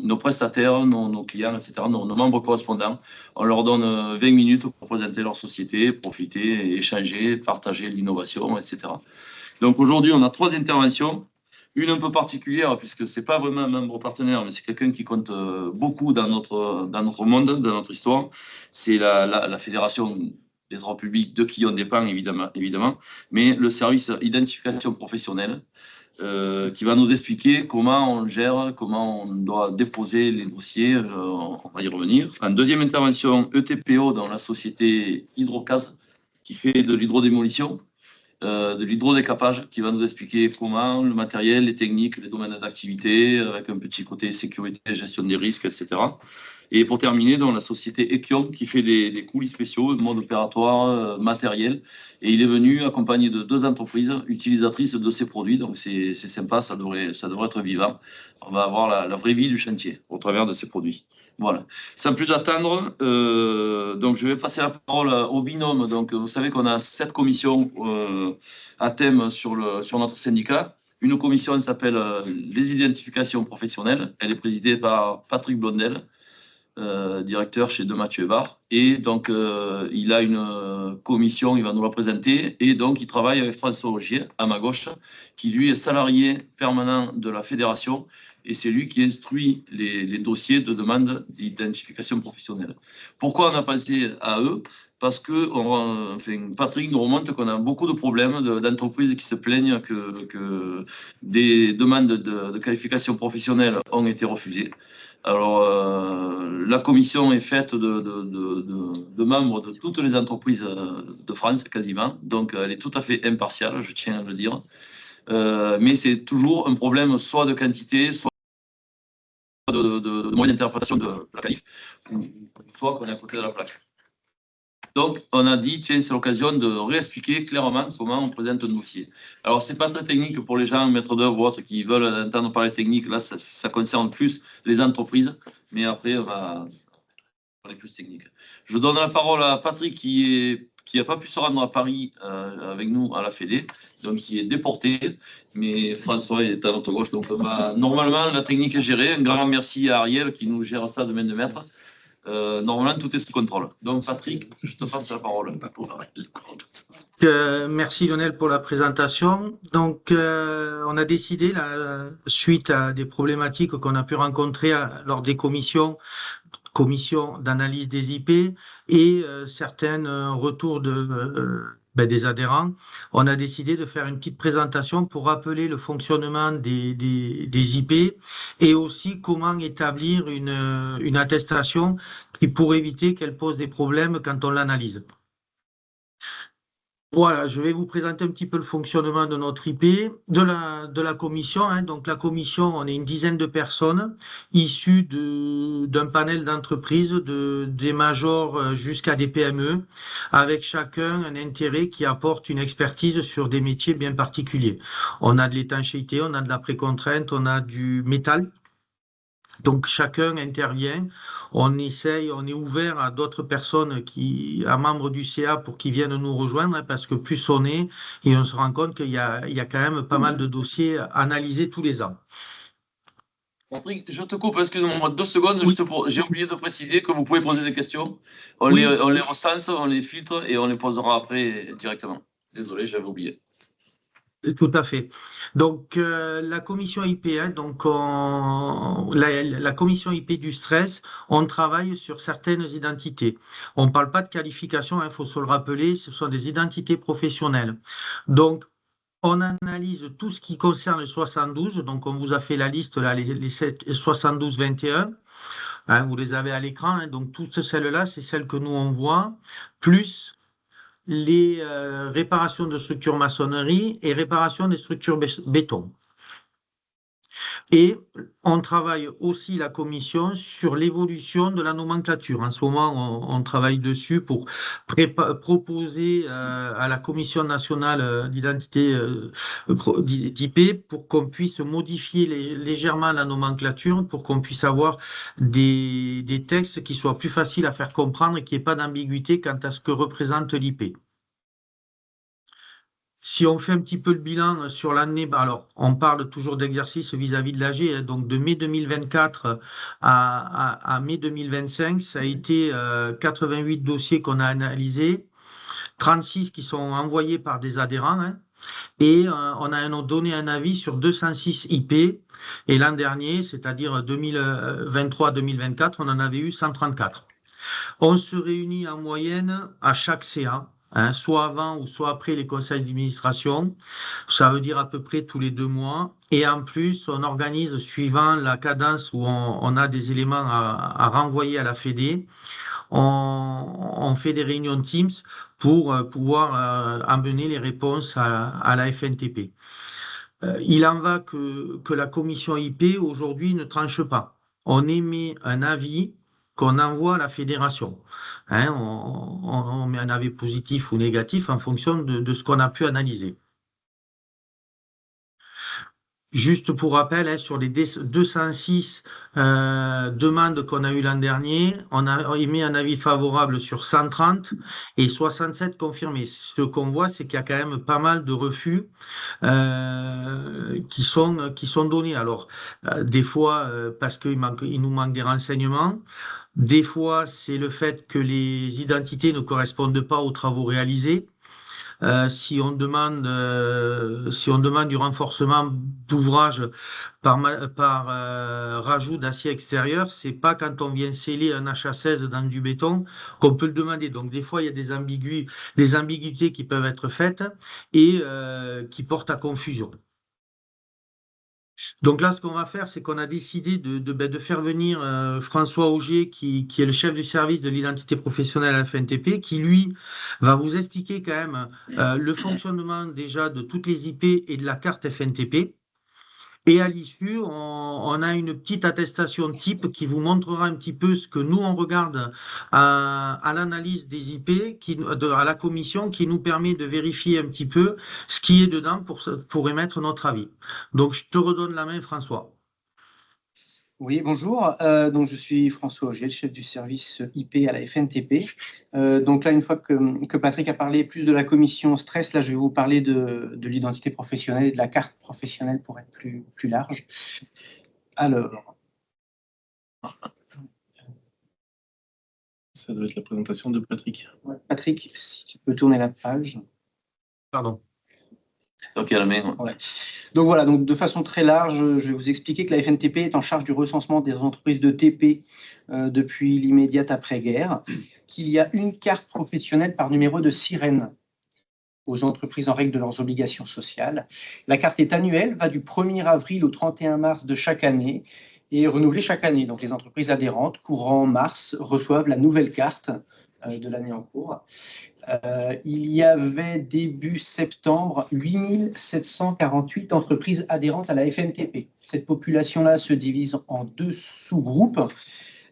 nos prestataires, nos clients, etc., nos membres correspondants. On leur donne 20 minutes pour présenter leur société, profiter, échanger, partager l'innovation, etc. Donc aujourd'hui, on a 3 interventions. Une un peu particulière, puisque ce n'est pas vraiment un membre partenaire, mais c'est quelqu'un qui compte beaucoup dans notre monde, dans notre histoire. C'est la Fédération des droits publics de qui on dépend, évidemment, mais le service identification professionnelle, qui va nous expliquer comment on gère, comment on doit déposer les dossiers. On va y revenir. En deuxième intervention, ETPO dans la société Hydrocase, qui fait de l'hydrodémolition, de l'hydrodécapage, qui va nous expliquer comment le matériel, les techniques, les domaines d'activité, avec un petit côté sécurité, gestion des risques, etc. Et pour terminer, dans la société Ekion, qui fait des coulis spéciaux, mode opératoire, matériel. Et il est venu accompagné de 2 entreprises utilisatrices de ces produits. Donc c'est sympa, ça devrait être vivant. On va avoir la vraie vie du chantier au travers de ces produits. Voilà. Sans plus attendre, donc je vais passer la parole au binôme. Donc vous savez qu'on a 7 commissions à thème sur notre syndicat. Une commission s'appelle les identifications professionnelles. Elle est présidée par Patrick Blondel, directeur chez De Mathieu Var. Et donc, il a une commission, il va nous la présenter. Et donc, il travaille avec François Augier, à ma gauche, qui lui est salarié permanent de la fédération. Et c'est lui qui instruit les dossiers de demande d'identification professionnelle. Pourquoi on a pensé à eux? Parce que Patrick nous remonte qu'on a beaucoup de problèmes d'entreprises qui se plaignent que des demandes de qualification professionnelle ont été refusées. Alors, la commission est faite de membres de toutes les entreprises de France, quasiment. Donc, elle est tout à fait impartiale, je tiens à le dire. Mais c'est toujours un problème soit de quantité, soit de moyens d'interprétation de la qualif, ou soit qu'on est à côté de la plaque. Donc, on a dit, tiens, c'est l'occasion de réexpliquer clairement comment on présente un dossier. Alors, ce n'est pas très technique pour les gens, maîtres d'œuvre ou autres, qui veulent entendre parler technique. Là, ça concerne plus les entreprises. Mais après, on va parler plus technique. Je donne la parole à Patrick, qui n'a pas pu se rendre à Paris avec nous à la Fédé, donc qui est déporté. Mais François est à notre gauche. Donc, normalement, la technique est gérée. Un grand merci à Ariel qui nous gère ça de main de maître. Normalement, tout est sous contrôle. Donc, Patrick, je te passe la parole. Merci Lionel pour la présentation. Donc, on a décidé, suite à des problématiques qu'on a pu rencontrer lors des commissions d'analyse des IP et certains retours des adhérents, on a décidé de faire une petite présentation pour rappeler le fonctionnement des IP et aussi comment établir une attestation pour éviter qu'elle pose des problèmes quand on l'analyse. Voilà, je vais vous présenter un petit peu le fonctionnement de notre IP, de la commission. Donc la commission, on est une dizaine de personnes issues d'un panel d'entreprises, des majors jusqu'à des PME, avec chacun un intérêt qui apporte une expertise sur des métiers bien particuliers. On a de l'étanchéité, on a de la précontrainte, on a du métal. Donc chacun intervient, on essaye, on est ouvert à d'autres personnes, à membres du CA pour qu'ils viennent nous rejoindre, parce que plus on est, et on se rend compte qu'il y a quand même pas mal de dossiers analysés tous les ans. Patrick, je te coupe, excuse-moi, 2 secondes, oui. J'ai oublié de préciser que vous pouvez poser des questions. On les recense, on les filtre et on les posera après directement. Désolé, j'avais oublié. Tout à fait. Donc, la commission IP, donc la commission IP du stress, on travaille sur certaines identités. On ne parle pas de qualification, il faut se le rappeler, ce sont des identités professionnelles. Donc, on analyse tout ce qui concerne les 72, donc on vous a fait la liste, là, les 72-21, vous les avez à l'écran, donc toutes celles-là, c'est celles que nous on voit, plus les réparations de structures maçonnerie et réparations des structures béton. Et on travaille aussi, la commission, sur l'évolution de la nomenclature. En ce moment, on travaille dessus pour proposer à la Commission nationale d'identité d'IP pour qu'on puisse modifier légèrement la nomenclature, pour qu'on puisse avoir des textes qui soient plus faciles à faire comprendre et qu'il n'y ait pas d'ambiguïté quant à ce que représente l'IP. Si on fait un petit peu le bilan sur l'année, alors on parle toujours d'exercice vis-à-vis de l'AG, hein, donc de mai 2024 à mai 2025, ça a été 88 dossiers qu'on a analysés, 36 qui sont envoyés par des adhérents, hein, et on a donné un avis sur 206 IP, et l'an dernier, c'est-à-dire 2023-2024, on en avait eu 134. On se réunit en moyenne à chaque CA, hein, soit avant ou soit après les conseils d'administration. Ça veut dire à peu près tous les 2 mois. Et en plus, on organise, suivant la cadence où on a des éléments à renvoyer à la Fédé, on fait des réunions Teams pour pouvoir amener les réponses à la FNTP. Il en va que la commission IP aujourd'hui ne tranche pas. On émet un avis qu'on envoie à la fédération. Hein, on met un avis positif ou négatif en fonction de ce qu'on a pu analyser. Juste pour rappel, hein, sur les 206 demandes qu'on a eues l'an dernier, on a émis un avis favorable sur 130 et 67 confirmés. Ce qu'on voit, c'est qu'il y a quand même pas mal de refus qui sont donnés. Alors, des fois, parce il nous manque des renseignements. Des fois, c'est le fait que les identités ne correspondent pas aux travaux réalisés. Si on demande du renforcement d'ouvrage par rajout d'acier extérieur, c'est pas quand on vient sceller un HA16 dans du béton qu'on peut le demander. Donc des fois, il y a des ambiguïtés qui peuvent être faites et qui portent à confusion. Donc là, ce qu'on va faire, c'est qu'on a décidé de faire venir François Auger, qui est le chef du service de l'identité professionnelle à la FNTP, qui lui va vous expliquer quand même le fonctionnement déjà de toutes les IP et de la carte FNTP. Et à l'issue, on a une petite attestation type qui vous montrera un petit peu ce que nous, on regarde à l'analyse des IP, à la commission, qui nous permet de vérifier un petit peu ce qui est dedans pour émettre notre avis. Donc, je te redonne la main, François. Oui, bonjour. Donc, je suis François Auger, le chef du service IP à la FNTP. Donc là, une fois que Patrick a parlé plus de la commission stress, là, je vais vous parler de l'identité professionnelle et de la carte professionnelle pour être plus large. Alors, ça doit être la présentation de Patrick. ouais, Patrick, si tu peux tourner la page. Pardon. Ok, à la main. Ouais. Donc voilà, donc de façon très large, je vais vous expliquer que la FNTP est en charge du recensement des entreprises de TP depuis l'immédiate après-guerre, qu'il y a une carte professionnelle par numéro de sirène aux entreprises en règle de leurs obligations sociales. La carte est annuelle, va du 1er avril au 31 mars de chaque année et est renouvelée chaque année. Donc les entreprises adhérentes, courant mars, reçoivent la nouvelle carte de l'année en cours. Il y avait début septembre 8748 entreprises adhérentes à la FNTP. Cette population-là se divise en 2 sous-groupes.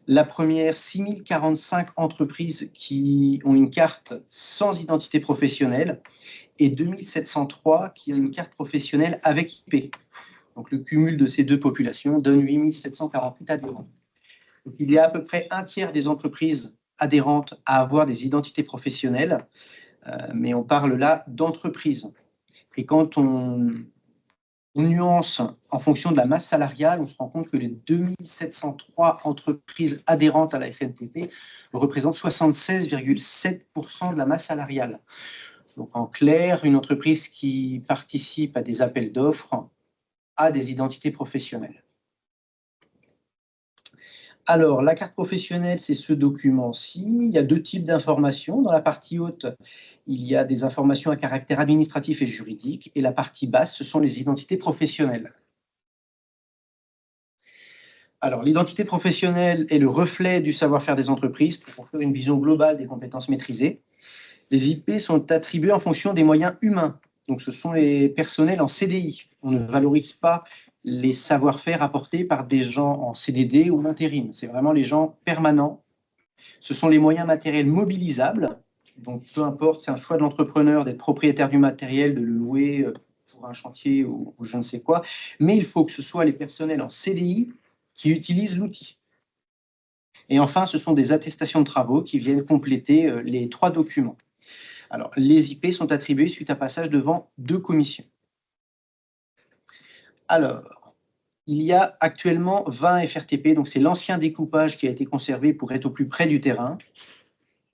La première, 6045 entreprises qui ont une carte sans identité professionnelle et 2703 qui ont une carte professionnelle avec IP. Donc le cumul de ces deux populations donne 8748 adhérents. Donc, il y a à peu près un tiers des entreprises adhérentes à avoir des identités professionnelles, mais on parle là d'entreprises. Et quand on nuance en fonction de la masse salariale, on se rend compte que les 2703 entreprises adhérentes à la FNTP représentent 76,7% de la masse salariale. Donc en clair, une entreprise qui participe à des appels d'offres a des identités professionnelles. Alors, la carte professionnelle, c'est ce document-ci. Il y a 2 types d'informations. Dans la partie haute, il y a des informations à caractère administratif et juridique. Et la partie basse, ce sont les identités professionnelles. Alors, l'identité professionnelle est le reflet du savoir-faire des entreprises pour offrir une vision globale des compétences maîtrisées. Les IP sont attribués en fonction des moyens humains. Donc, ce sont les personnels en CDI. On ne valorise pas les savoir-faire apportés par des gens en CDD ou en intérim. C'est vraiment les gens permanents. Ce sont les moyens matériels mobilisables. Donc, peu importe, c'est un choix de l'entrepreneur d'être propriétaire du matériel, de le louer pour un chantier ou je ne sais quoi. Mais il faut que ce soit les personnels en CDI qui utilisent l'outil. Et enfin, ce sont des attestations de travaux qui viennent compléter les 3 documents. Alors, les IP sont attribués suite à passage devant 2 commissions. Alors, il y a actuellement 20 FRTP, donc c'est l'ancien découpage qui a été conservé pour être au plus près du terrain.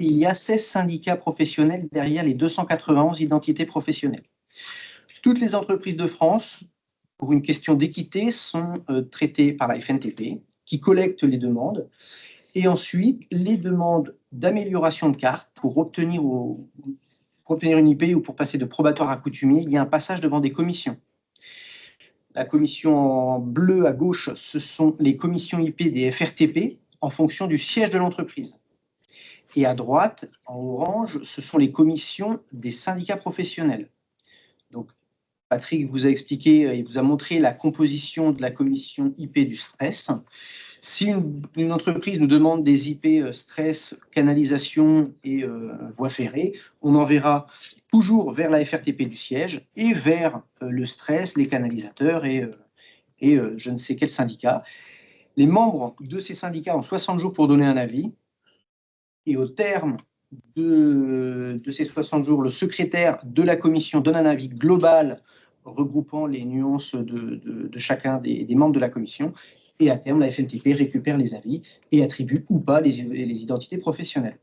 Et il y a 16 syndicats professionnels derrière les 291 identités professionnelles. Toutes les entreprises de France, pour une question d'équité, sont traitées par la FNTP, qui collecte les demandes. Et ensuite, les demandes d'amélioration de carte pour obtenir une IP ou pour passer de probatoire à coutumier, il y a un passage devant des commissions. La commission en bleu à gauche, ce sont les commissions IP des FRTP en fonction du siège de l'entreprise. Et à droite, en orange, ce sont les commissions des syndicats professionnels. Donc, Patrick vous a expliqué, il vous a montré la composition de la commission IP du stress. Si une entreprise nous demande des IP stress, canalisation et voie ferrée, on enverra toujours vers la FRTP du siège et vers le stress, les canalisateurs et je ne sais quel syndicat. Les membres de ces syndicats ont 60 jours pour donner un avis. Et au terme de ces 60 jours, le secrétaire de la commission donne un avis global regroupant les nuances de chacun des membres de la commission. Et à terme, la FNTP récupère les avis et attribue ou pas les identités professionnelles.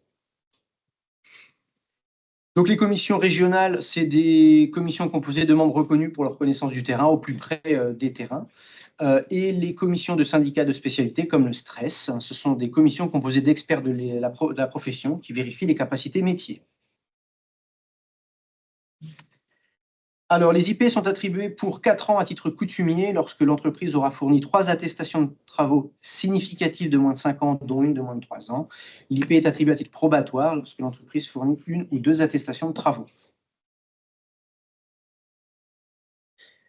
Donc les commissions régionales, c'est des commissions composées de membres reconnus pour leur connaissance du terrain, au plus près des terrains. Et les commissions de syndicats de spécialité, comme le stress, ce sont des commissions composées d'experts de la profession qui vérifient les capacités métiers. Alors, les IP sont attribués pour 4 ans à titre coutumier lorsque l'entreprise aura fourni 3 attestations de travaux significatives de moins de 5 ans, dont une de moins de 3 ans. L'IP est attribué à titre probatoire lorsque l'entreprise fournit 1 ou 2 attestations de travaux.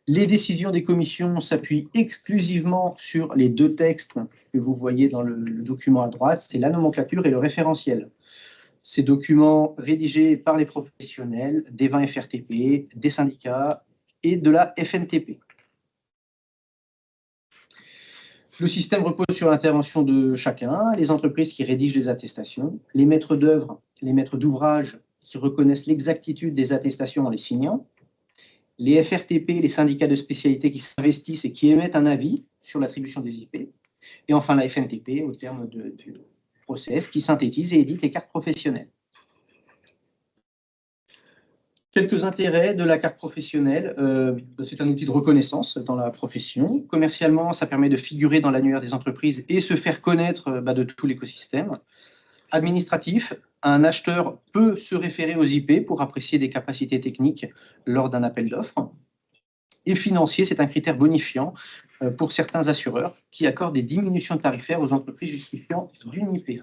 Les décisions des commissions s'appuient exclusivement sur les 2 textes que vous voyez dans le document à droite, c'est la nomenclature et le référentiel. Ces documents rédigés par les professionnels des 20 FRTP, des syndicats et de la FNTP. Le système repose sur l'intervention de chacun, les entreprises qui rédigent les attestations, les maîtres d'œuvre, les maîtres d'ouvrage qui reconnaissent l'exactitude des attestations en les signant, les FRTP, les syndicats de spécialité qui s'investissent et qui émettent un avis sur l'attribution des IP, et enfin la FNTP au terme du process qui synthétise et édite les cartes professionnelles. Quelques intérêts de la carte professionnelle. C'est un outil de reconnaissance dans la profession. Commercialement, ça permet de figurer dans l'annuaire des entreprises et se faire connaître de tout l'écosystème. Administratif, un acheteur peut se référer aux IP pour apprécier des capacités techniques lors d'un appel d'offres. Et financier, c'est un critère bonifiant pour certains assureurs qui accordent des diminutions tarifaires aux entreprises justifiant d'une IP.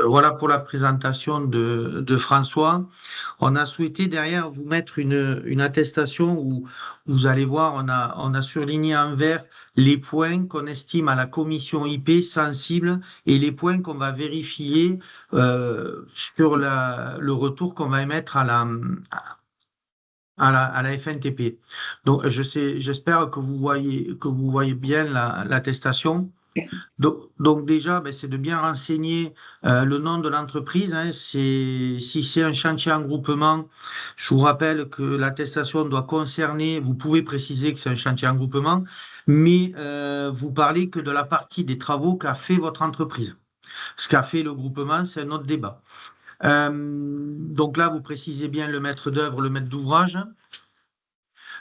Voilà pour la présentation de François. On a souhaité derrière vous mettre une attestation où vous allez voir, on a surligné en vert les points qu'on estime à la commission IP sensible et les points qu'on va vérifier sur le retour qu'on va émettre à la FNTP. Donc, j'espère que vous voyez bien l'attestation. Donc déjà, c'est de bien renseigner le nom de l'entreprise. Si c'est un chantier en groupement, je vous rappelle que l'attestation doit concerner, vous pouvez préciser que c'est un chantier en groupement, mais vous parlez que de la partie des travaux qu'a fait votre entreprise. Ce qu'a fait le groupement, c'est un autre débat. Donc là, vous précisez bien le maître d'œuvre, le maître d'ouvrage.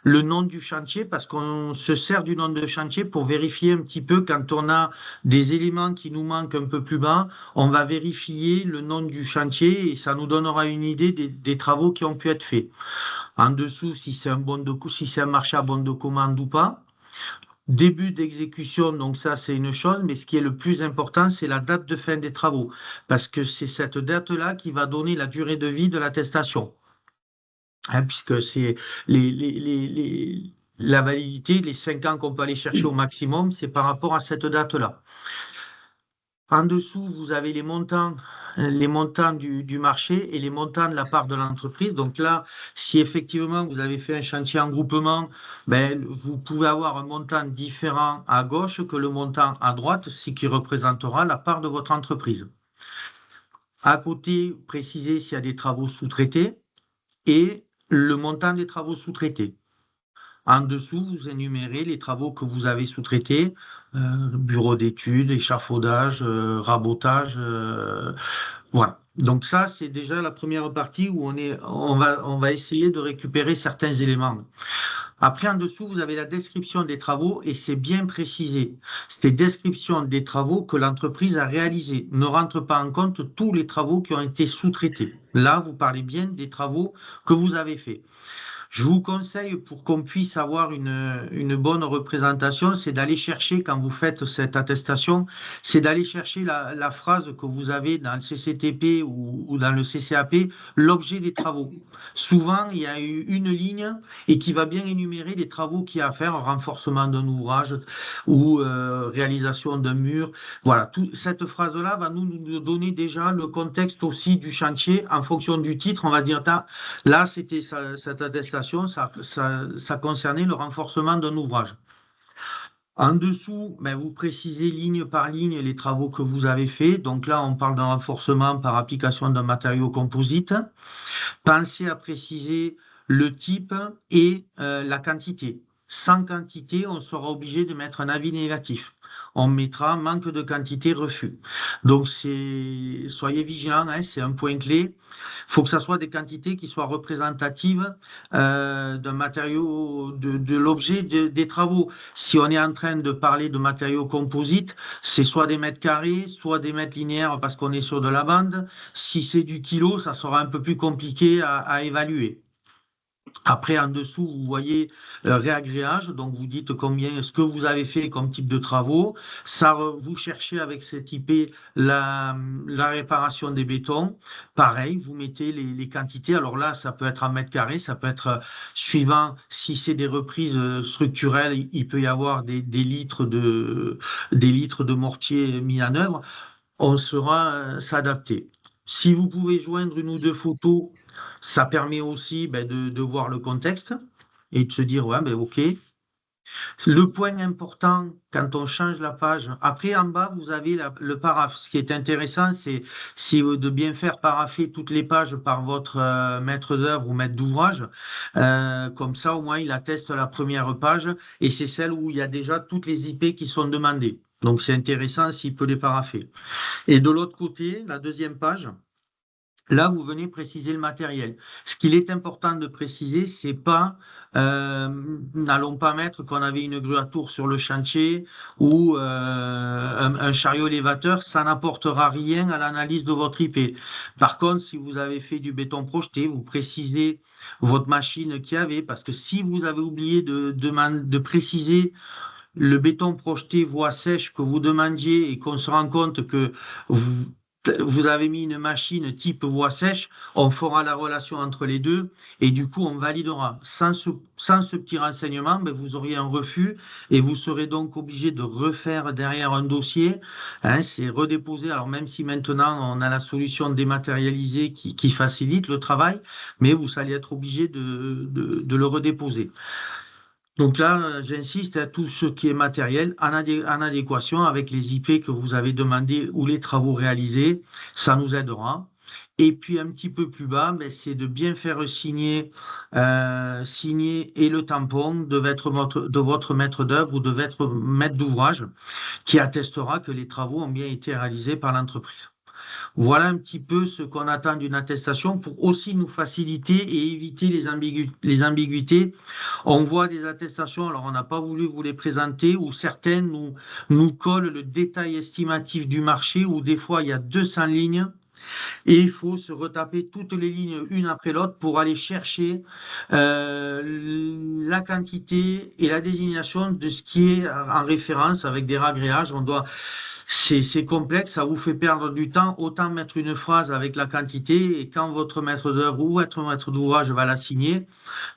Le nom du chantier, parce qu'on se sert du nom de chantier pour vérifier un petit peu quand on a des éléments qui nous manquent un peu plus bas, on va vérifier le nom du chantier et ça nous donnera une idée des travaux qui ont pu être faits. En dessous, si c'est un marché à bon de commande ou pas. Début d'exécution, donc ça c'est une chose, mais ce qui est le plus important, c'est la date de fin des travaux, parce que c'est cette date-là qui va donner la durée de vie de l'attestation. Puisque c'est la validité, les 5 ans qu'on peut aller chercher au maximum, c'est par rapport à cette date-là. En dessous, vous avez les montants du marché et les montants de la part de l'entreprise. Donc là, si effectivement vous avez fait un chantier en groupement, vous pouvez avoir un montant différent à gauche que le montant à droite, ce qui représentera la part de votre entreprise. À côté, préciser s'il y a des travaux sous-traités et le montant des travaux sous-traités. En dessous, vous énumérez les travaux que vous avez sous-traités, bureau d'études, échafaudage, rabotage, voilà. Donc ça, c'est déjà la première partie où on va essayer de récupérer certains éléments. Après, en dessous, vous avez la description des travaux et c'est bien précisé. C'est description des travaux que l'entreprise a réalisés. Ne rentre pas en compte tous les travaux qui ont été sous-traités. Là, vous parlez bien des travaux que vous avez faits. Je vous conseille, pour qu'on puisse avoir une bonne représentation, c'est d'aller chercher, quand vous faites cette attestation, c'est d'aller chercher la phrase que vous avez dans le CCTP ou dans le CCAP, l'objet des travaux. Souvent, il y a une ligne et qui va bien énumérer les travaux qu'il y a à faire, renforcement d'un ouvrage ou réalisation d'un mur. Voilà, cette phrase-là va nous donner déjà le contexte aussi du chantier en fonction du titre. On va dire, là, c'était cette attestation. Ça concernait le renforcement d'un ouvrage. En dessous, vous précisez ligne par ligne les travaux que vous avez faits. Donc là, on parle d'un renforcement par application d'un matériau composite. Pensez à préciser le type et la quantité. Sans quantité, on sera obligé de mettre un avis négatif. On mettra manque de quantité, refus. Donc, soyez vigilants, c'est un point clé. Il faut que ce soit des quantités qui soient représentatives d'un matériau, de l'objet des travaux. Si on est en train de parler de matériaux composites, c'est soit des mètres carrés, soit des mètres linéaires parce qu'on est sur de la bande. Si c'est du kilo, ça sera un peu plus compliqué à évaluer. Après, en dessous, vous voyez réagréage, donc vous dites combien, ce que vous avez fait comme type de travaux. Ça, vous cherchez avec cette IP la réparation des bétons. Pareil, vous mettez les quantités. Alors là, ça peut être en mètres carrés, ça peut être suivant, si c'est des reprises structurelles, il peut y avoir des litres de mortier mis en œuvre. On saura s'adapter. Si vous pouvez joindre une ou deux photos, ça permet aussi de voir le contexte et de se dire, ouais, OK. Le point important, quand on change la page, après en bas, vous avez le paraphe. Ce qui est intéressant, c'est de bien faire parapher toutes les pages par votre maître d'œuvre ou maître d'ouvrage. Comme ça, au moins, il atteste la première page et c'est celle où il y a déjà toutes les IP qui sont demandées. Donc, c'est intéressant s'il peut les parapher. Et de l'autre côté, la deuxième page, là, vous venez préciser le matériel. Ce qu'il est important de préciser, c'est pas, n'allons pas mettre qu'on avait une grue à tour sur le chantier ou un chariot élévateur, ça n'apportera rien à l'analyse de votre IP. Par contre, si vous avez fait du béton projeté, vous précisez votre machine qu'il y avait, parce que si vous avez oublié de préciser le béton projeté voie sèche que vous demandiez et qu'on se rend compte que vous avez mis une machine type voie sèche, on fera la relation entre les deux et du coup on validera. Sans ce petit renseignement, vous auriez un refus et vous serez donc obligé de refaire derrière un dossier. C'est redéposer. Alors même si maintenant on a la solution dématérialisée qui facilite le travail, mais vous allez être obligé de le redéposer. Donc là, j'insiste à tout ce qui est matériel en adéquation avec les IP que vous avez demandé ou les travaux réalisés, ça nous aidera. Et puis un petit peu plus bas, c'est de bien faire signer et le tampon de votre maître d'œuvre ou de votre maître d'ouvrage qui attestera que les travaux ont bien été réalisés par l'entreprise. Voilà un petit peu ce qu'on attend d'une attestation pour aussi nous faciliter et éviter les ambiguïtés. On voit des attestations, alors on n'a pas voulu vous les présenter, où certaines nous collent le détail estimatif du marché, où des fois il y a 200 lignes. Et il faut se retaper toutes les lignes une après l'autre pour aller chercher la quantité et la désignation de ce qui est en référence avec des ragréages. C'est complexe, ça vous fait perdre du temps. Autant mettre une phrase avec la quantité et quand votre maître d'œuvre ou votre maître d'ouvrage va la signer, de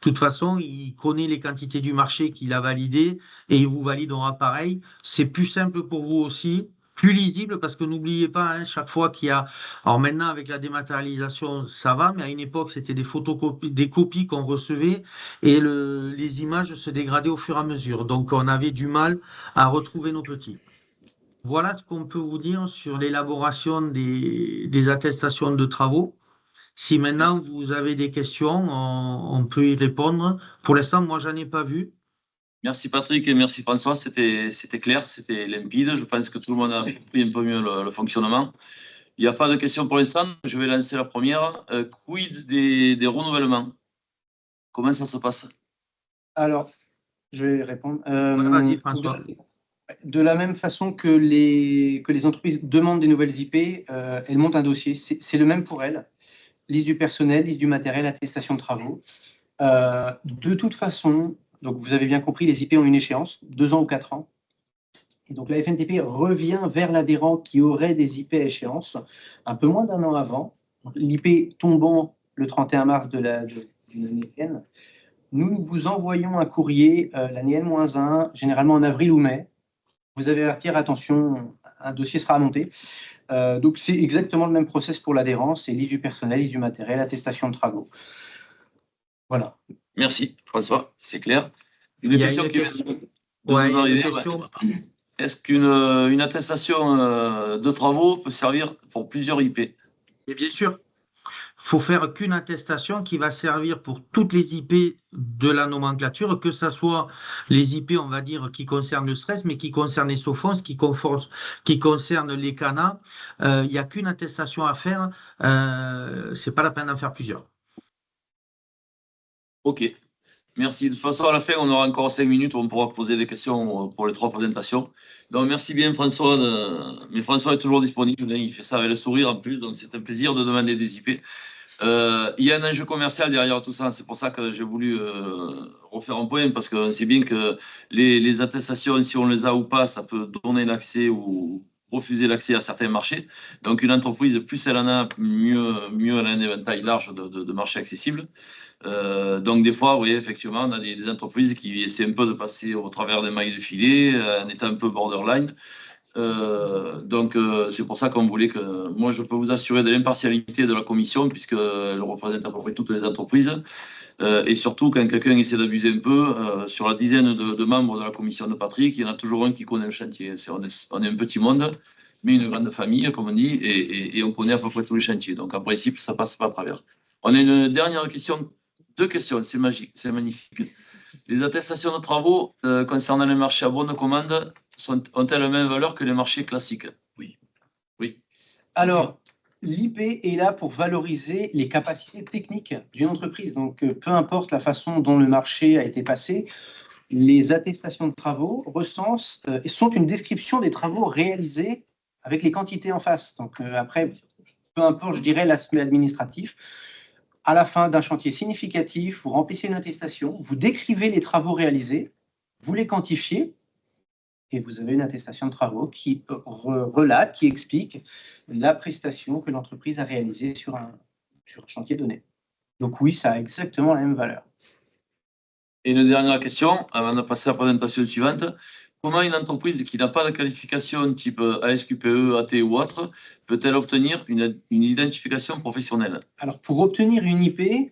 toute façon, il connaît les quantités du marché qu'il a validées et il vous validera pareil. C'est plus simple pour vous aussi. Plus lisible parce que n'oubliez pas, chaque fois qu'il y a... Alors maintenant, avec la dématérialisation, ça va, mais à une époque, c'était des photocopies, des copies qu'on recevait et les images se dégradaient au fur et à mesure. Donc, on avait du mal à retrouver nos petits. Voilà ce qu'on peut vous dire sur l'élaboration des attestations de travaux. Si maintenant vous avez des questions, on peut y répondre. Pour l'instant, moi, j'en ai pas vu. Merci Patrick et merci François, c'était clair, c'était limpide. Je pense que tout le monde a compris un peu mieux le fonctionnement. Il n'y a pas de questions pour l'instant. Je vais lancer la première. Quid des renouvellements? Comment ça se passe? Alors, je vais répondre. Ouais, vas-y, François. De la même façon que les entreprises demandent des nouvelles IP, elles montent un dossier. C'est le même pour elles. Liste du personnel, liste du matériel, attestation de travaux. De toute façon, donc vous avez bien compris, les IP ont une échéance, 2 ans ou 4 ans. Et donc la FNTP revient vers l'adhérent qui aurait des IP à échéance un peu moins d'1 an avant. L'IP tombant le 31 mars d'une année N. Nous vous envoyons un courrier l'année N-1, généralement en avril ou mai. Vous avez avertir, attention, un dossier sera monté. Donc c'est exactement le même process pour l'adhérent, c'est liste du personnel, liste du matériel, attestation de travaux. Voilà. Merci François, c'est clair. Une Il y a question une qui vient question. de Ouais, il nous y a une arriver. question. Est-ce qu'une attestation de travaux peut servir pour plusieurs IP? Et bien sûr, il faut faire qu'une attestation qui va servir pour toutes les IP de la nomenclature, que ce soit les IP, on va dire, qui concernent le stress, mais qui concernent les SOFOS, qui concernent les CANA. Il n'y a qu'une attestation à faire. C'est pas la peine d'en faire plusieurs. Ok, merci. De toute façon, à la fin, on aura encore 5 minutes où on pourra poser des questions pour les 3 présentations. Donc, merci bien, François. Mais François est toujours disponible, hein. Il fait ça avec le sourire en plus. Donc, c'est un plaisir de demander des IP. Il y a un enjeu commercial derrière tout ça. C'est pour ça que j'ai voulu refaire un point, parce qu'on sait bien que les attestations, si on les a ou pas, ça peut donner l'accès ou refuser l'accès à certains marchés. Donc, une entreprise, plus elle en a, mieux elle a un éventail large de marchés accessibles. Donc, des fois, oui, effectivement, on a des entreprises qui essaient un peu de passer au travers des mailles de filet, en étant un peu borderline. C'est pour ça qu'on voulait que moi, je peux vous assurer de l'impartialité de la commission, puisqu'elle représente à peu près toutes les entreprises. Et surtout, quand quelqu'un essaie d'abuser un peu, sur la dizaine de membres de la commission de Patrick, il y en a toujours un qui connaît le chantier. On est un petit monde, mais une grande famille, comme on dit, et on connaît à peu près tous les chantiers. Donc, en principe, ça passe pas à travers. On a une dernière question, 2 questions, c'est magique, c'est magnifique. Les attestations de travaux concernant les marchés à bonne commande ont-elles la même valeur que les marchés classiques? Oui. Oui. Alors, l'IP est là pour valoriser les capacités techniques d'une entreprise. Donc, peu importe la façon dont le marché a été passé, les attestations de travaux recensent et sont une description des travaux réalisés avec les quantités en face. Donc, après, peu importe, je dirais, l'aspect administratif. À la fin d'un chantier significatif, vous remplissez une attestation, vous décrivez les travaux réalisés, vous les quantifiez, et vous avez une attestation de travaux qui relate, qui explique la prestation que l'entreprise a réalisée sur un chantier donné. Donc oui, ça a exactement la même valeur. Et une dernière question, avant de passer à la présentation suivante. Comment une entreprise qui n'a pas de qualification type ASQPE, AT ou autre peut-elle obtenir une identification professionnelle? Alors, pour obtenir une IP,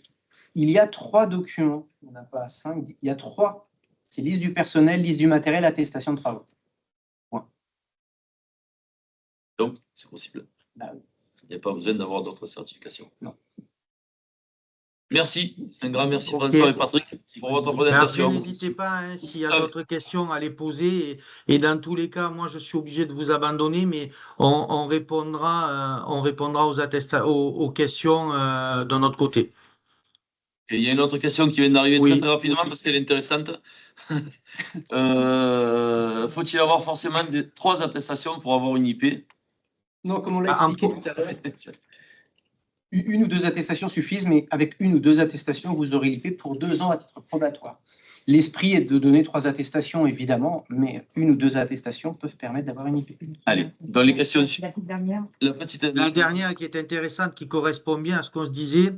il y a 3 documents. On n'a pas 5, il y a 3. C'est liste du personnel, liste du matériel, attestation de travaux. Point. Donc, c'est possible. Bah oui. Il n'y a pas besoin d'avoir d'autres certifications. Non. Merci. Un grand merci, Ok. François et Patrick, pour votre Après, présentation. n'hésitez pas, hein, s'il y a d'autres questions à les poser. Et dans tous les cas, moi, je suis obligé de vous abandonner, mais on répondra aux questions de notre côté. Et il y a une autre question qui vient d'arriver Oui. très rapidement parce qu'elle est intéressante. Faut-il avoir forcément 3 attestations pour avoir une IP? Non, comme on l'a Ah, expliqué tout à l'heure, 1 ou 2 attestations suffisent, mais avec 1 ou 2 attestations, vous aurez l'IP pour 2 ans à titre probatoire. L'esprit est de donner 3 attestations, évidemment, mais 1 ou 2 attestations peuvent permettre d'avoir une IP. Allez, dans les questions suivantes. La dernière qui est intéressante, qui correspond bien à ce qu'on se disait,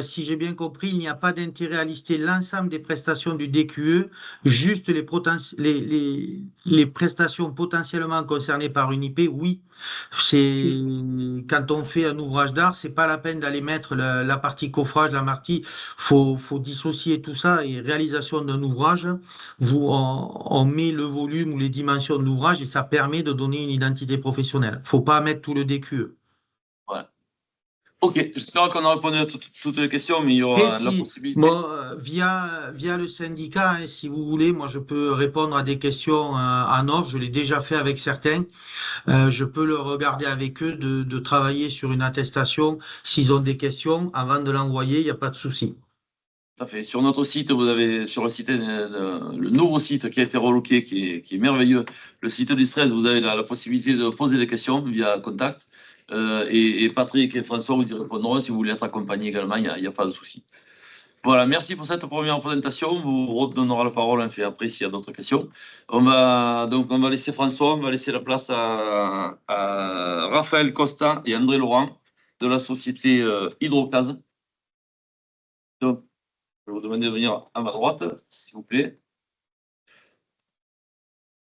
si j'ai bien compris, il n'y a pas d'intérêt à lister l'ensemble des prestations du DQE, juste les prestations potentiellement concernées par une IP, oui. Quand on fait un ouvrage d'art, c'est pas la peine d'aller mettre la partie coffrage, la partie, faut dissocier tout ça, et réalisation d'un un ouvrage, on met le volume ou les dimensions de l'ouvrage et ça permet de donner une identité professionnelle. Il ne faut pas mettre tout le DQE. Voilà. Ok, j'espère qu'on a répondu à toutes les questions, mais il y aura la possibilité. Bon, via le syndicat, hein, si vous voulez, moi je peux répondre à des questions en off, je l'ai déjà fait avec certains. Je peux le regarder avec eux, de travailler sur une attestation. S'ils ont des questions, avant de l'envoyer, il n'y a pas de souci. Tout à fait. Sur notre site, vous avez sur le site, le nouveau site qui a été relooké, qui est merveilleux, le site du stress, vous avez la possibilité de poser des questions via contact. Et Patrick et François vous y répondront. Si vous voulez être accompagné également, il n'y a pas de souci. Voilà, merci pour cette première présentation. Vous redonnerez la parole après s'il y a d'autres questions. On va laisser François, on va laisser la place à Raphaël Costa et André Laurent de la société Hydrocase. Donc, je vais vous demander de venir à ma droite, s'il vous plaît.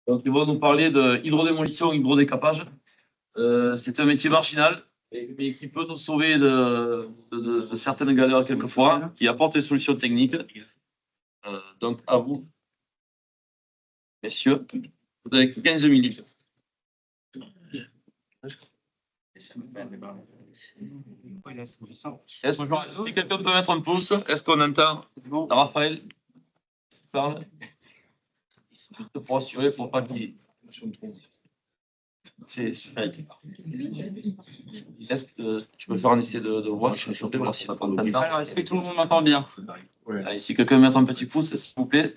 Donc, ils vont nous parler de hydrodémolition, hydrodécapage. C'est un métier marginal, mais qui peut nous sauver de certaines galères quelquefois, qui apporte des solutions techniques. Donc, à vous, messieurs, vous avez 15 minutes. Si quelqu'un peut mettre un pouce, est-ce qu'on entend Raphaël parle? Juste pour assurer, pour pas qu'il... Est-ce que tu peux faire un essai de voix? Alors, est-ce que tout le monde m'entend bien? Allez, si quelqu'un met un petit pouce, s'il vous plaît.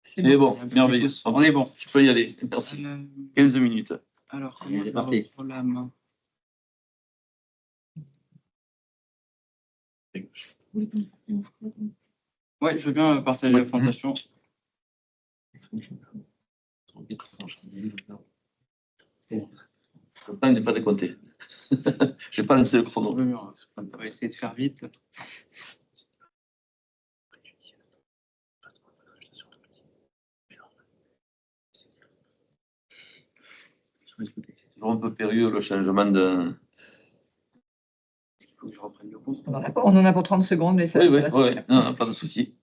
C'est bon, merveilleux. On est bon. Tu peux y aller. Merci. 15 minutes. Alors, comment je reprends la main? Ouais, je veux bien partager la présentation. Le temps n'est pas décompté. Je n'ai pas lancé le chrono. On va essayer de faire vite. C'est toujours un peu périlleux le changement de. Est-ce qu'il faut que je reprenne le compte? On en a pour 30 secondes, mais ça, Oui, ça va suffire. non, pas de souci.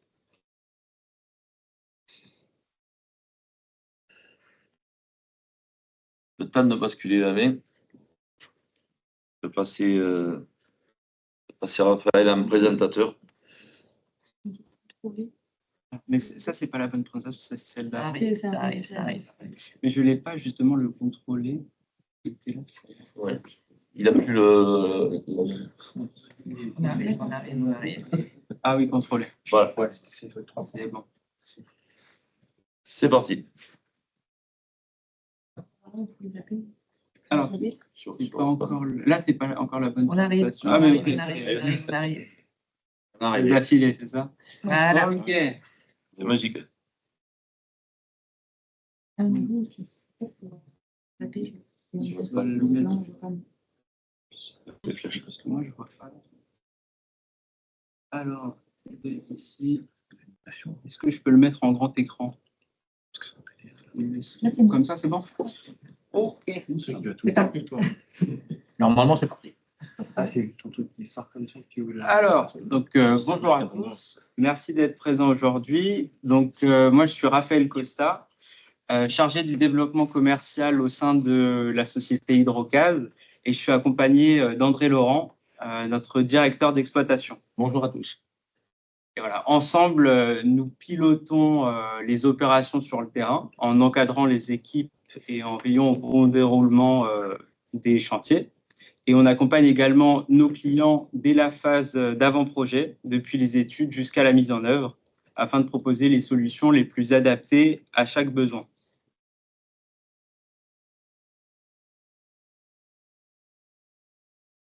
Le temps de basculer la main. De passer Raphaël en présentateur. Mais ça, c'est pas la bonne présentation, ça, c'est celle Ça là. arrive, ça arrive, ça arrive. Mais je ne l'ai pas justement le contrôler. Ouais. Il a plus le. On arrive. Ah oui, contrôler. Voilà. Ouais, c'est bon. C'est parti. Alors, c'est pas encore là, c'est pas encore la bonne On arrive. présentation. Ah, mais ok. On arrive. D'affilée, c'est ça? Voilà. Ok. C'est magique. Parce que moi, je vois pas. Alors, ici. Est-ce que je peux le mettre en grand écran? Comme ça, c'est bon? Ok. C'est parti. Normalement, c'est parti. Alors, donc, bonjour à tous. Merci d'être présents aujourd'hui. Donc, moi, je suis Raphaël Costa, chargé du développement commercial au sein de la société Hydrocase, et je suis accompagné d'André Laurent, notre directeur d'exploitation. Bonjour à tous. Et voilà, ensemble, nous pilotons les opérations sur le terrain en encadrant les équipes et en veillant au bon déroulement des chantiers. Et on accompagne également nos clients dès la phase d'avant-projet, depuis les études jusqu'à la mise en œuvre, afin de proposer les solutions les plus adaptées à chaque besoin.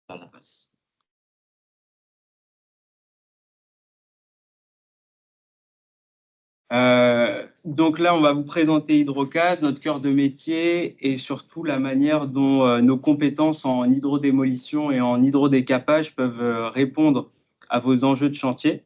Voilà. Donc là, on va vous présenter Hydrocase, notre cœur de métier et surtout la manière dont nos compétences en hydrodémolition et en hydrodécapage peuvent répondre à vos enjeux de chantier.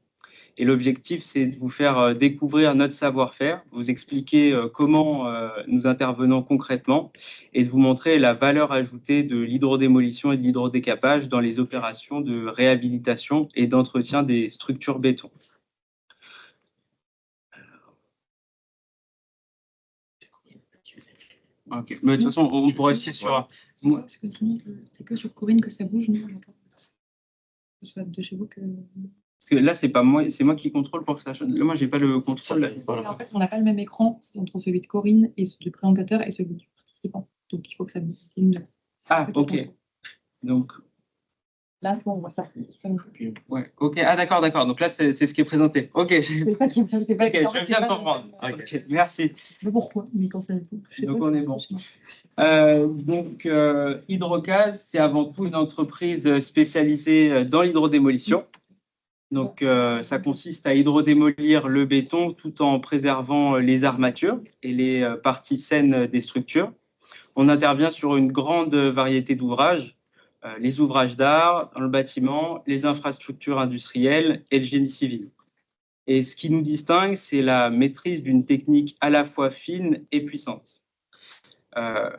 Et l'objectif, c'est de vous faire découvrir notre savoir-faire, vous expliquer comment nous intervenons concrètement et de vous montrer la valeur ajoutée de l'hydrodémolition et de l'hydrodécapage dans les opérations de réhabilitation et d'entretien des structures béton. Ok. Mais de toute façon, on pourrait aussi sur. Ouais, parce que sinon, c'est que sur Corinne que ça bouge, nous, on n'a pas. Que ce soit de chez vous que. Parce que là, c'est pas moi, c'est moi qui contrôle pour que ça change. Là, moi, j'ai pas le contrôle. Et en fait, on n'a pas le même écran, c'est entre celui de Corinne et celui du présentateur et celui du participant. Donc, il faut que ça bouge. Ah, ok. Donc, Là, on voit ça. ouais. Ok. Ah, d'accord. Donc là, c'est ce qui est présenté. Ok. C'est ça qui me fait. Ok, je viens de comprendre. Ok. Merci. Je sais pas pourquoi, mais quand ça bouge. je sais Donc, pas, on ça est bon. marche. Hydrocase, c'est avant tout une entreprise spécialisée dans l'hydrodémolition. Donc, ça consiste à hydrodémolir le béton tout en préservant les armatures et les parties saines des structures. On intervient sur une grande variété d'ouvrages, les ouvrages d'art, dans le bâtiment, les infrastructures industrielles et le génie civil. Et ce qui nous distingue, c'est la maîtrise d'une technique à la fois fine et puissante.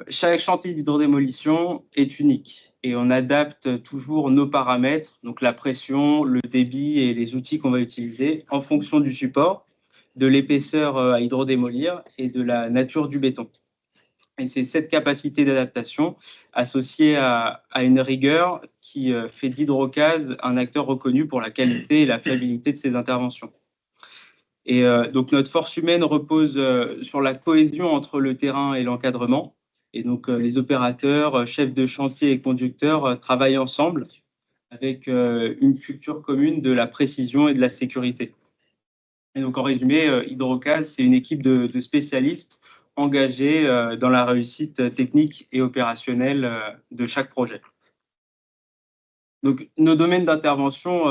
Chaque chantier d'hydrodémolition est unique et on adapte toujours nos paramètres, donc la pression, le débit et les outils qu'on va utiliser en fonction du support, de l'épaisseur à hydrodémolir et de la nature du béton. Et c'est cette capacité d'adaptation associée à une rigueur qui fait d'Hydrocase un acteur reconnu pour la qualité et la fiabilité de ses interventions. Et donc, notre force humaine repose sur la cohésion entre le terrain et l'encadrement. Et donc, les opérateurs, chefs de chantier et conducteurs travaillent ensemble avec une culture commune de la précision et de la sécurité. Et donc, en résumé, Hydrocase, c'est une équipe de spécialistes engagés dans la réussite technique et opérationnelle de chaque projet. Donc, nos domaines d'intervention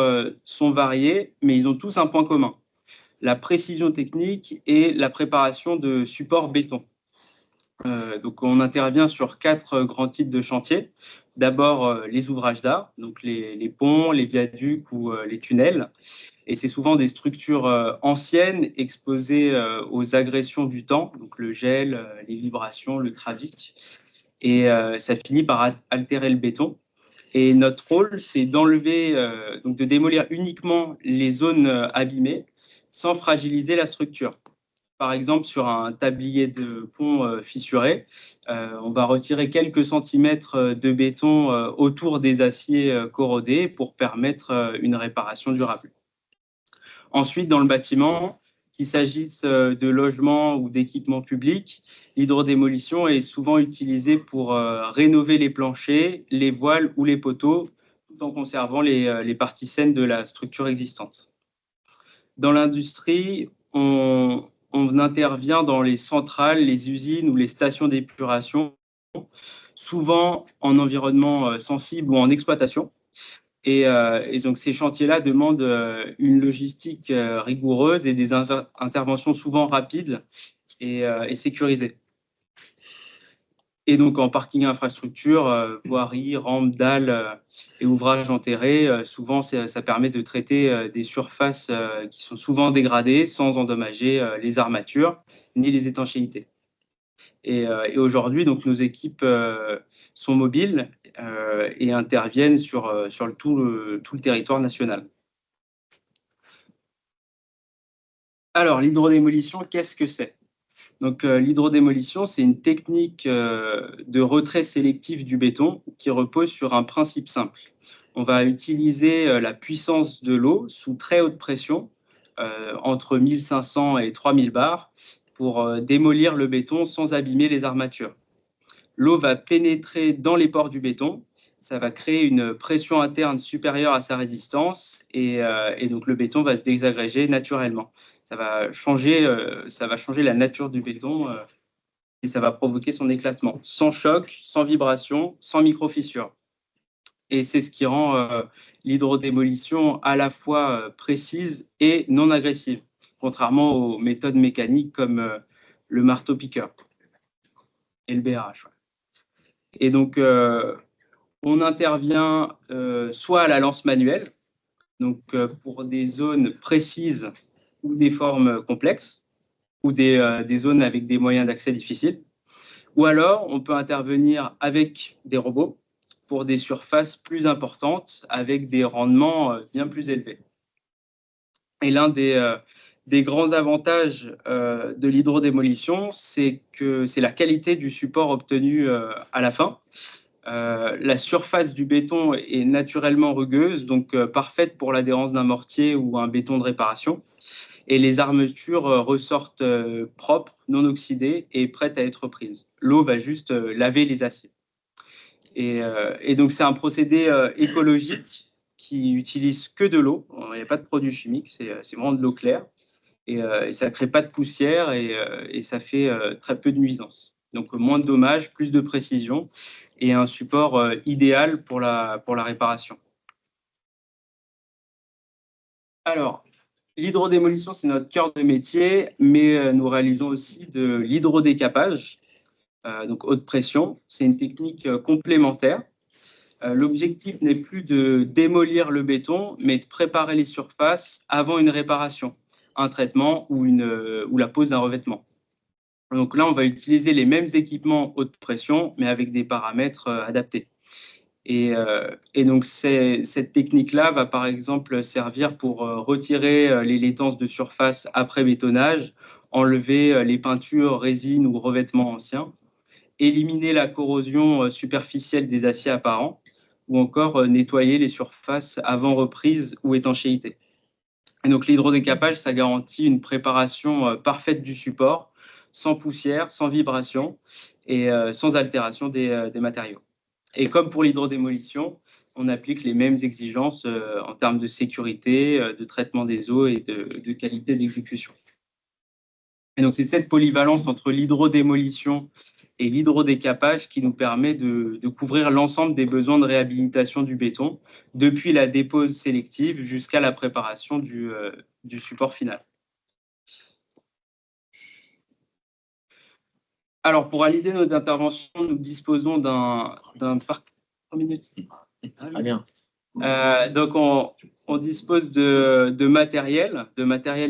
sont variés, mais ils ont tous un point commun: la précision technique et la préparation de supports béton. Donc, on intervient sur 4 grands types de chantiers. D'abord, les ouvrages d'art, donc les ponts, les viaducs ou les tunnels. Et c'est souvent des structures anciennes exposées aux agressions du temps, donc le gel, les vibrations, le trafic. Et ça finit par altérer le béton. Et notre rôle, c'est d'enlever, donc de démolir uniquement les zones abîmées sans fragiliser la structure. Par exemple, sur un tablier de pont fissuré, on va retirer quelques centimètres de béton autour des aciers corrodés pour permettre une réparation durable. Ensuite, dans le bâtiment, qu'il s'agisse de logements ou d'équipements publics, l'hydrodémolition est souvent utilisée pour rénover les planchers, les voiles ou les poteaux, tout en conservant les parties saines de la structure existante. Dans l'industrie, on intervient dans les centrales, les usines ou les stations d'épuration, souvent en environnement sensible ou en exploitation. Et donc, ces chantiers-là demandent une logistique rigoureuse et des interventions souvent rapides et sécurisées. Et donc, en parking infrastructure, voirie, rampes, dalles et ouvrages enterrés, souvent, ça permet de traiter des surfaces qui sont souvent dégradées sans endommager les armatures ni les étanchéités. Et aujourd'hui, donc, nos équipes sont mobiles et interviennent sur tout le territoire national. Alors, l'hydrodémolition, qu'est-ce que c'est? Donc, l'hydrodémolition, c'est une technique de retrait sélectif du béton qui repose sur un principe simple. On va utiliser la puissance de l'eau sous très haute pression, entre 1500 et 3000 bars, pour démolir le béton sans abîmer les armatures. L'eau va pénétrer dans les pores du béton, ça va créer une pression interne supérieure à sa résistance et donc le béton va se désagréger naturellement. Ça va changer la nature du béton et ça va provoquer son éclatement, sans choc, sans vibration, sans micro-fissure. Et c'est ce qui rend l'hydrodémolition à la fois précise et non agressive, contrairement aux méthodes mécaniques comme le marteau-piqueur et le BRH. Et donc, on intervient soit à la lance manuelle, donc pour des zones précises ou des formes complexes, ou des zones avec des moyens d'accès difficiles, ou alors on peut intervenir avec des robots pour des surfaces plus importantes avec des rendements bien plus élevés. Et l'un des des grands avantages de l'hydrodémolition, c'est que c'est la qualité du support obtenu à la fin. La surface du béton est naturellement rugueuse, donc parfaite pour l'adhérence d'un mortier ou un béton de réparation. Et les armatures ressortent propres, non oxydées et prêtes à être prises. L'eau va juste laver les aciers. Et donc, c'est un procédé écologique qui utilise que de l'eau. Il n'y a pas de produits chimiques, c'est vraiment de l'eau claire. Et ça ne crée pas de poussière et ça fait très peu de nuisances. Donc, moins de dommages, plus de précision et un support idéal pour la réparation. Alors, l'hydrodémolition, c'est notre cœur de métier, mais nous réalisons aussi de l'hydrodécapage, donc haute pression. C'est une technique complémentaire. L'objectif n'est plus de démolir le béton, mais de préparer les surfaces avant une réparation, un traitement ou la pose d'un revêtement. Donc là, on va utiliser les mêmes équipements haute pression, mais avec des paramètres adaptés. Et donc, cette technique-là va par exemple servir pour retirer les laitances de surface après bétonnage, enlever les peintures, résines ou revêtements anciens, éliminer la corrosion superficielle des aciers apparents ou encore nettoyer les surfaces avant reprise ou étanchéité. Et donc, l'hydrodécapage, ça garantit une préparation parfaite du support, sans poussière, sans vibration et sans altération des matériaux. Et comme pour l'hydrodémolition, on applique les mêmes exigences en termes de sécurité, de traitement des eaux et de qualité d'exécution. Et donc, c'est cette polyvalence entre l'hydrodémolition et l'hydrodécapage qui nous permet de couvrir l'ensemble des besoins de réhabilitation du béton, depuis la dépose sélective jusqu'à la préparation du support final. Alors, pour réaliser notre intervention, nous disposons d'un parcours. 3 minutes. Très bien. Donc, on dispose de matériel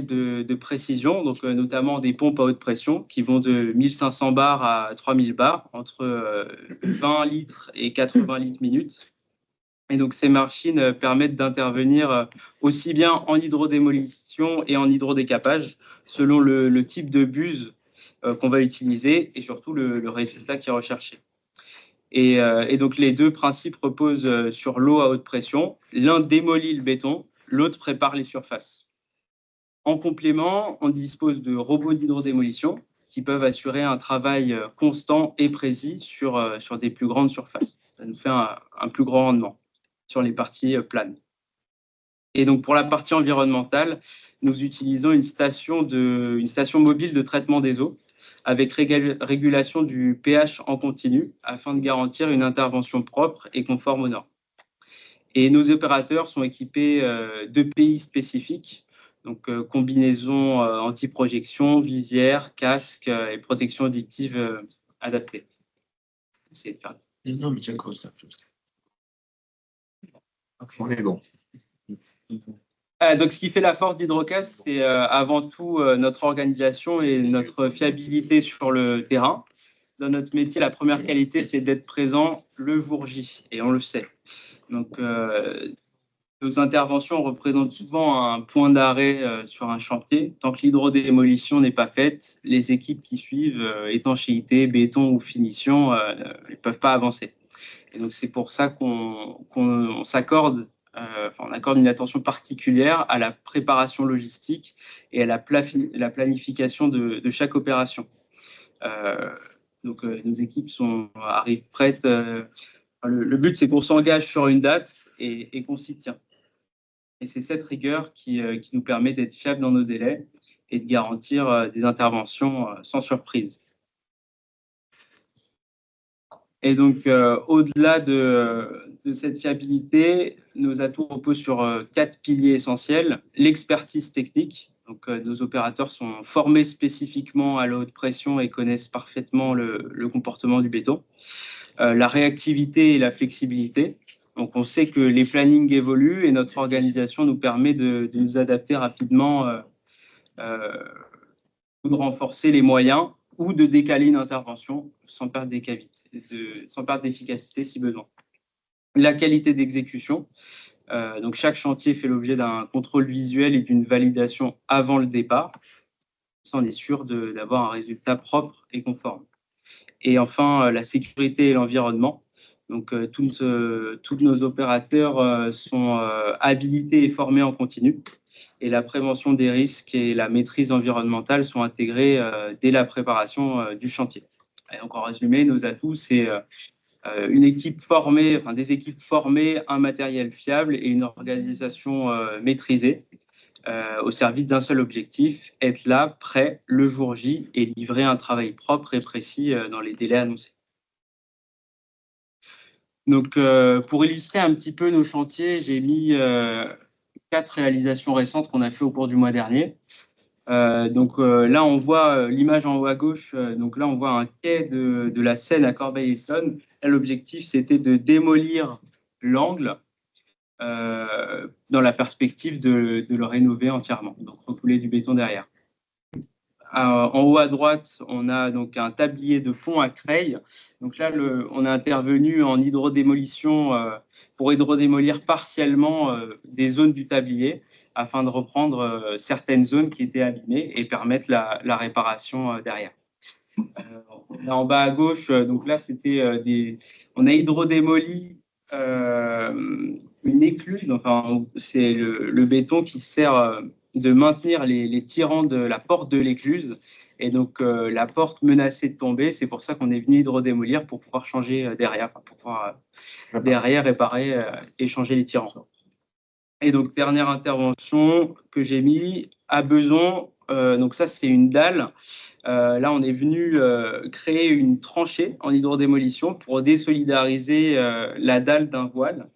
de précision, donc notamment des pompes à haute pression qui vont de 1500 bars à 3000 bars, entre 20 litres et 80 litres minute. Et donc, ces machines permettent d'intervenir aussi bien en hydrodémolition et en hydrodécapage, selon le type de buse qu'on va utiliser et surtout le résultat qui est recherché. Et donc, les deux principes reposent sur l'eau à haute pression. L'un démolit le béton, l'autre prépare les surfaces. En complément, on dispose de robots d'hydrodémolition qui peuvent assurer un travail constant et précis sur des plus grandes surfaces. Ça nous fait un plus grand rendement sur les parties planes. Et donc, pour la partie environnementale, nous utilisons une station mobile de traitement des eaux avec régulation du pH en continu afin de garantir une intervention propre et conforme aux normes. Et nos opérateurs sont équipés d'EPI spécifiques, donc combinaison anti-projection, visière, casque et protection auditive adaptée. Essayez de faire. Non, mais tiens, ça. On est bon. Donc, ce qui fait la force d'Hydrocast, c'est avant tout notre organisation et notre fiabilité sur le terrain. Dans notre métier, la première qualité, c'est d'être présent le jour J, et on le sait. Donc, nos interventions représentent souvent un point d'arrêt sur un chantier. Tant que l'hydrodémolition n'est pas faite, les équipes qui suivent, étanchéité, béton ou finition, ne peuvent pas avancer. Et donc, c'est pour ça qu'on s'accorde on accorde une attention particulière à la préparation logistique et à la planification de chaque opération. Donc, nos équipes arrivent prêtes. Le but, c'est qu'on s'engage sur une date et qu'on s'y tient. Et c'est cette rigueur qui nous permet d'être fiables dans nos délais et de garantir des interventions sans surprise. Et donc, au-delà de cette fiabilité, nos atouts reposent sur 4 piliers essentiels. L'expertise technique. Donc, nos opérateurs sont formés spécifiquement à la haute pression et connaissent parfaitement le comportement du béton. La réactivité et la flexibilité. Donc, on sait que les plannings évoluent et notre organisation nous permet de nous adapter rapidement, de renforcer les moyens ou de décaler une intervention sans perdre d'efficacité si besoin. La qualité d'exécution. Donc, chaque chantier fait l'objet d'un contrôle visuel et d'une validation avant le départ. Ça, on est sûr d'avoir un résultat propre et conforme. Et enfin, la sécurité et l'environnement. Donc, tous nos opérateurs sont habilités et formés en continu. Et la prévention des risques et la maîtrise environnementale sont intégrées dès la préparation du chantier. Et donc, en résumé, nos atouts, c'est une équipe formée, enfin des équipes formées, un matériel fiable et une organisation maîtrisée au service d'un seul objectif, être là, prêt le jour J et livrer un travail propre et précis dans les délais annoncés. Donc, pour illustrer un petit peu nos chantiers, j'ai mis 4 réalisations récentes qu'on a fait au cours du mois dernier. Là, on voit l'image en haut à gauche. Donc là, on voit un quai de la Seine à Corbeil-Essonnes. L'objectif, c'était de démolir l'angle dans la perspective de le rénover entièrement, donc recouler du béton derrière. En haut à droite, on a donc un tablier de pont à Creil. Donc là, on a intervenu en hydrodémolition pour hydrodémolir partiellement des zones du tablier afin de reprendre certaines zones qui étaient abîmées et permettre la réparation derrière. En bas à gauche, donc là, on a hydrodémoli une écluse. Enfin, c'est le béton qui sert de maintenir les tirants de la porte de l'écluse. Et donc, la porte menaçait de tomber. C'est pour ça qu'on est venu hydrodémolir pour pouvoir changer derrière, pour pouvoir derrière réparer et changer les tirants. Et donc, dernière intervention que j'ai mis à Beson. Donc ça, c'est une dalle. Là, on est venu créer une tranchée en hydrodémolition pour désolidariser la dalle d'un voile.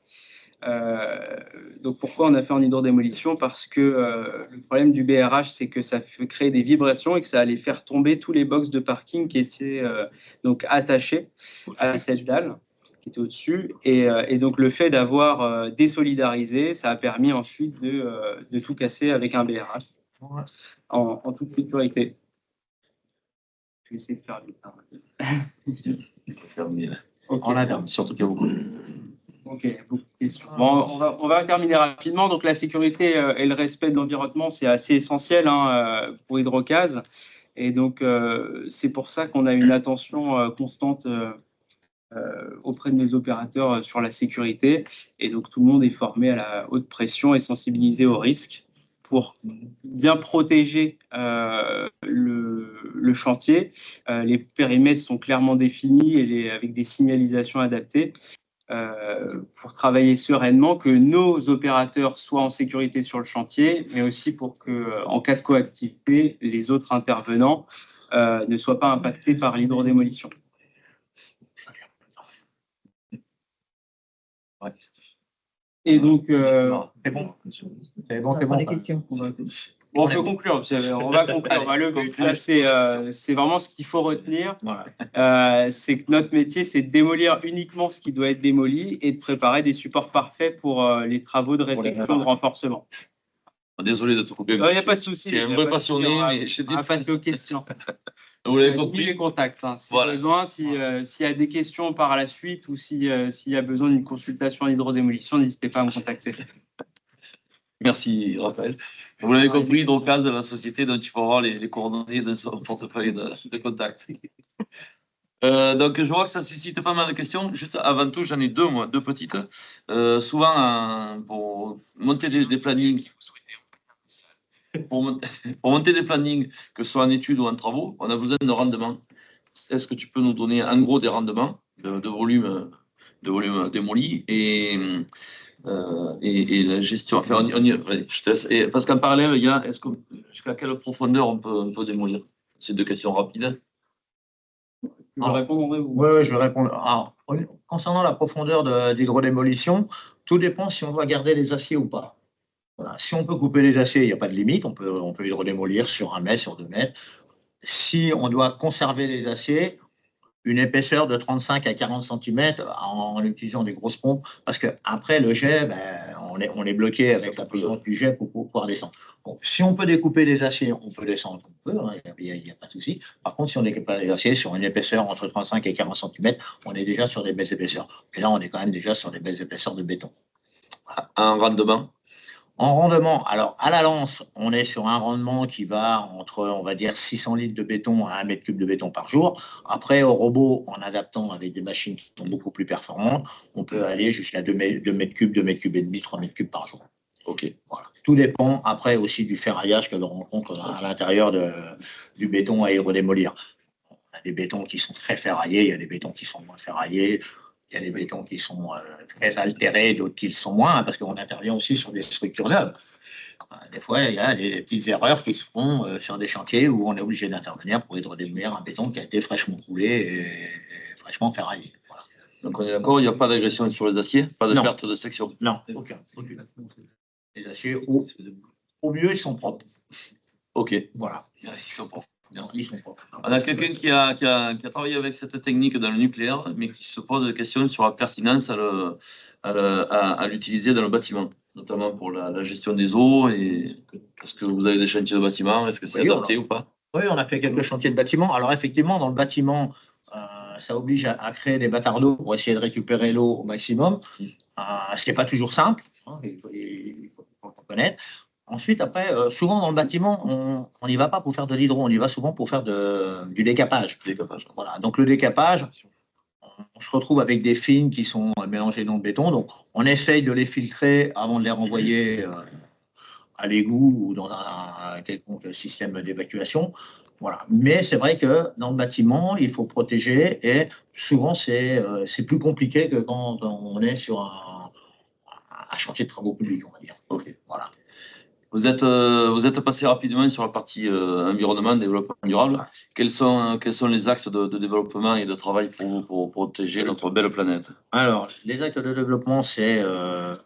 Donc pourquoi on a fait en hydrodémolition? Parce que le problème du BRH, c'est que ça fait créer des vibrations et que ça allait faire tomber tous les box de parking qui étaient donc attachés à cette dalle qui était au-dessus. Et donc le fait d'avoir désolidarisé, ça a permis ensuite de tout casser avec un BRH en toute sécurité. Je vais essayer de faire vite. Okay. Surtout qu'il y a beaucoup. Ok, beaucoup de questions. Bon, on va terminer rapidement. Donc, la sécurité et le respect de l'environnement, c'est assez essentiel pour Hydrocase. Et donc, c'est pour ça qu'on a une attention constante auprès de nos opérateurs sur la sécurité. Et donc, tout le monde est formé à la haute pression et sensibilisé aux risques pour bien protéger le chantier. Les périmètres sont clairement définis et avec des signalisations adaptées. Pour travailler sereinement, que nos opérateurs soient en sécurité sur le chantier, mais aussi pour que, en cas de coactivité, les autres intervenants ne soient pas impactés par l'hydrodémolition. Ouais. Et donc, C'est bon. C'est bon, c'est bon. Des questions. On peut conclure. On va conclure. Le but, là, c'est vraiment ce qu'il faut retenir. Voilà. C'est que notre métier, c'est de démolir uniquement ce qui doit être démoli et de préparer des supports parfaits pour les travaux de réfection, de renforcement. Désolé de te couper. Il n'y a pas de souci. Je suis un vrai passionné, mais je vais passer aux questions. Vous l'avez compris. Les contacts. Si voilà. besoin, s'il y a des questions par la suite ou s'il y a besoin d'une consultation en hydrodémolition, n'hésitez pas à me contacter. Merci, Raphaël. Vous l'avez compris, Hydrocase de la société dont il faut avoir les coordonnées de son portefeuille de contact. Donc, je vois que ça suscite pas mal de questions. Juste avant tout, j'en ai deux petites. Souvent, pour monter des plannings, pour monter des plannings, que ce soit en études ou en travaux, on a besoin de rendements. Est-ce que tu peux nous donner en gros des rendements de volume démoli et la gestion. Enfin, je te laisse. Parce qu'en parallèle, il y a jusqu'à quelle profondeur on peut démolir? C'est deux questions rapides. Je vais répondre. Oui, je vais répondre. Alors, concernant la profondeur d'hydrodémolition, tout dépend si on doit garder les aciers ou pas. Voilà. Si on peut couper les aciers, il n'y a pas de limite. On peut hydrodémolir sur 1 mètre, sur 2 mètres. Si on doit conserver les aciers, une épaisseur de 35 à 40 cm en utilisant des grosses pompes, parce qu'après le jet, on est bloqué avec la puissance du jet pour pouvoir descendre. Donc, si on peut découper les aciers, on peut descendre, il n'y a pas de souci. Par contre, si on ne découpe pas les aciers sur une épaisseur entre 35 et 40 cm, on est déjà sur des belles épaisseurs. Et là, on est quand même déjà sur des belles épaisseurs de béton. un rendement? En rendement, alors à la lance, on est sur un rendement qui va entre, on va dire, 600 litres de béton à 1 mètre cube de béton par jour. Après, au robot, en adaptant avec des machines qui sont beaucoup plus performantes, on peut aller jusqu'à 2 mètres cubes, 2 mètres cubes et demi, 3 mètres cubes par jour. Ok. Voilà. Tout dépend après aussi du ferraillage que l'on rencontre à l'intérieur du béton à hydrodémolir. On a des bétons qui sont très ferraillés, il y a des bétons qui sont moins ferraillés. Il y a des bétons qui sont très altérés, d'autres qui le sont moins, parce qu'on intervient aussi sur des structures neuves. Des fois, il y a des petites erreurs qui se font sur des chantiers où on est obligé d'intervenir pour hydrodémolir un béton qui a été fraîchement coulé et fraîchement ferraillé. Voilà. Donc on est d'accord, il n'y a pas d'agression sur les aciers, pas de Non. perte de section. Non, aucun. Les aciers, au mieux, ils sont propres. Ok. Voilà. Ils sont propres. Ils sont propres. On a quelqu'un qui a travaillé avec cette technique dans le nucléaire, mais qui se pose des questions sur la pertinence à l'utiliser dans le bâtiment, notamment pour la gestion des eaux. Est-ce que vous avez des chantiers de bâtiment? Est-ce que c'est adapté ou pas? Oui, on a fait quelques chantiers de bâtiment. Alors effectivement, dans le bâtiment, ça oblige à créer des bâtards d'eau pour essayer de récupérer l'eau au maximum, ce qui n'est pas toujours simple, hein, il faut le connaître. Ensuite, après, souvent dans le bâtiment, on n'y va pas pour faire de l'hydro, on y va souvent pour faire du décapage. Voilà. Donc le décapage, on se retrouve avec des fines qui sont mélangées dans le béton. Donc on essaye de les filtrer avant de les renvoyer à l'égout ou dans un quelconque système d'évacuation. Voilà. Mais c'est vrai que dans le bâtiment, il faut protéger et souvent c'est plus compliqué que quand on est sur un chantier de travaux publics, on va dire. Ok. Voilà. Vous êtes passé rapidement sur la partie environnement, développement durable. Quels sont les axes de développement et de travail pour protéger notre belle planète? Alors, les actes de développement, c'est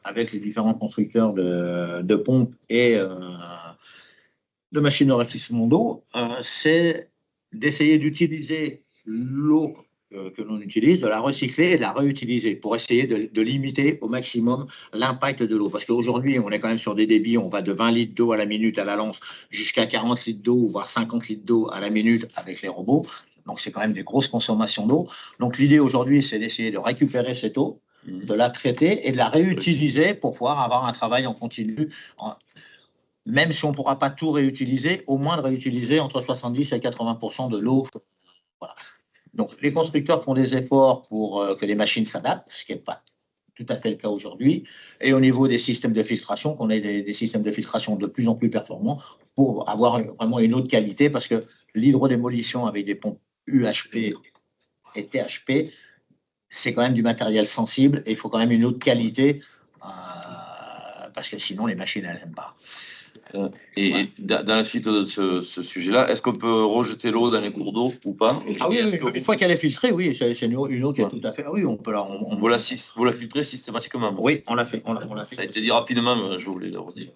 avec les différents constructeurs de pompes et de machines de réflexion d'eau, c'est d'essayer d'utiliser l'eau que l'on utilise, de la recycler et de la réutiliser pour essayer de limiter au maximum l'impact de l'eau. Parce qu'aujourd'hui, on est quand même sur des débits, on va de 20 litres d'eau à la minute à la lance jusqu'à 40 litres d'eau, voire 50 litres d'eau à la minute avec les robots. Donc, c'est quand même des grosses consommations d'eau. Donc, l'idée aujourd'hui, c'est d'essayer de récupérer cette eau, de la traiter et de la réutiliser pour pouvoir avoir un travail en continu. Même si on ne pourra pas tout réutiliser, au moins de réutiliser entre 70 et 80% de l'eau. Voilà. Donc, les constructeurs font des efforts pour que les machines s'adaptent, ce qui n'est pas tout à fait le cas aujourd'hui. Et au niveau des systèmes de filtration, qu'on ait des systèmes de filtration de plus en plus performants pour avoir vraiment une eau de qualité, parce que l'hydrodémolition avec des pompes UHP et THP, c'est quand même du matériel sensible et il faut quand même une eau de qualité parce que sinon les machines elles n'aiment pas. Et dans la suite de ce sujet-là, est-ce qu'on peut rejeter l'eau dans les cours d'eau ou pas? Ah oui, une fois qu'elle est filtrée, oui, c'est une eau qui est tout à fait. Ah oui, on peut la. Vous la filtrez systématiquement? Oui, on l'a fait. Ça a été dit rapidement, je voulais le redire.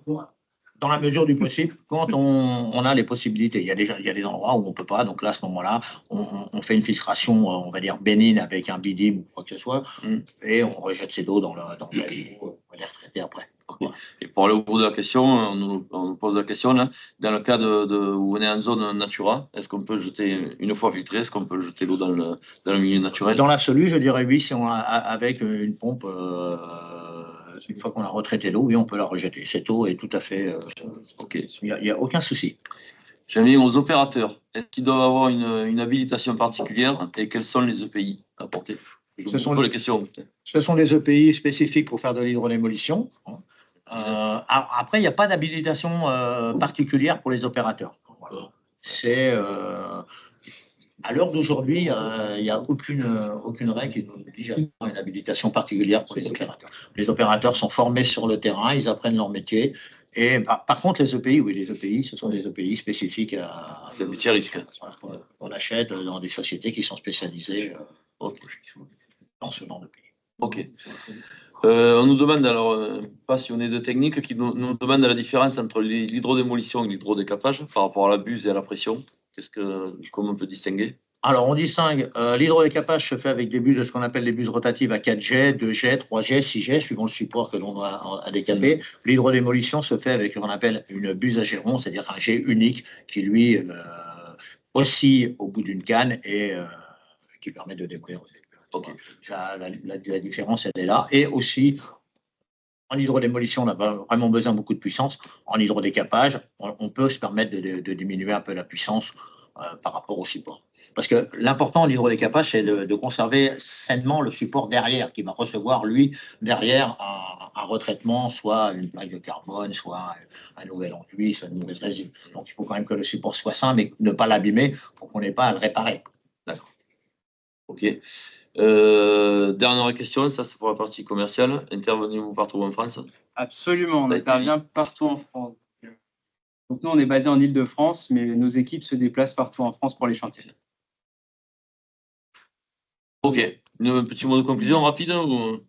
Dans la mesure du possible, quand on a les possibilités. Il y a des endroits où on ne peut pas. Donc là, à ce moment-là, on fait une filtration, on va dire bénigne avec un bidim ou quoi que ce soit, et on rejette ces eaux dans la vie, on va les retraiter après. Voilà. Et pour aller au bout de la question, on nous pose la question là, dans le cas où on est en zone Natura, est-ce qu'on peut jeter, une fois filtré, est-ce qu'on peut jeter l'eau dans le milieu naturel? Dans l'absolu, je dirais oui, si on avec une pompe, une fois qu'on a retraité l'eau, oui, on peut la rejeter. Cette eau est tout à fait. Ok. Il n'y a aucun souci. J'en viens aux opérateurs. Est-ce qu'ils doivent avoir une habilitation particulière et quels sont les EPI à porter? Ce sont les EPI spécifiques pour faire de l'hydrodémolition. Après, il n'y a pas d'habilitation particulière pour les opérateurs. Voilà. C'est à l'heure d'aujourd'hui, il n'y a aucune règle qui nous oblige à avoir une habilitation particulière pour les opérateurs. Les opérateurs sont formés sur le terrain, ils apprennent leur métier. Et par contre, les EPI, oui, les EPI, ce sont des EPI spécifiques à. C'est un métier à risque. On achète dans des sociétés qui sont spécialisées dans ce genre de pays. Ok. On nous demande, alors, passionné de technique, qui nous demande la différence entre l'hydrodémolition et l'hydrodécapage par rapport à la buse et à la pression. Comment on peut distinguer? Alors, on distingue, l'hydrodécapage se fait avec des buses, ce qu'on appelle les buses rotatives à 4 jets, 2 jets, 3 jets, 6 jets, suivant le support que l'on a décapé. L'hydrodémolition se fait avec ce qu'on appelle une buse à géron, c'est-à-dire un jet unique qui, lui, oscille au bout d'une canne et qui permet de démolir. Okay. La différence, elle est là. Et aussi, En hydrodémolition, on n'a pas vraiment besoin de beaucoup de puissance. En hydrodécapage, on peut se permettre de diminuer un peu la puissance par rapport au support. Parce que l'important en hydrodécapage, c'est de conserver sainement le support derrière, qui va recevoir, lui, derrière, un retraitement, soit une plaque de carbone, soit un nouvel enduit, soit une mauvaise résine. Donc, il faut quand même que le support soit sain, mais ne pas l'abîmer pour qu'on n'ait pas à le réparer. D'accord. OK. Dernière question, ça c'est pour la partie commerciale. Intervenez-vous partout en France? Absolument, on intervient partout en France. Donc nous, on est basé en Île-de-France, mais nos équipes se déplacent partout en France pour les chantiers. OK. Un petit mot de conclusion rapide ou...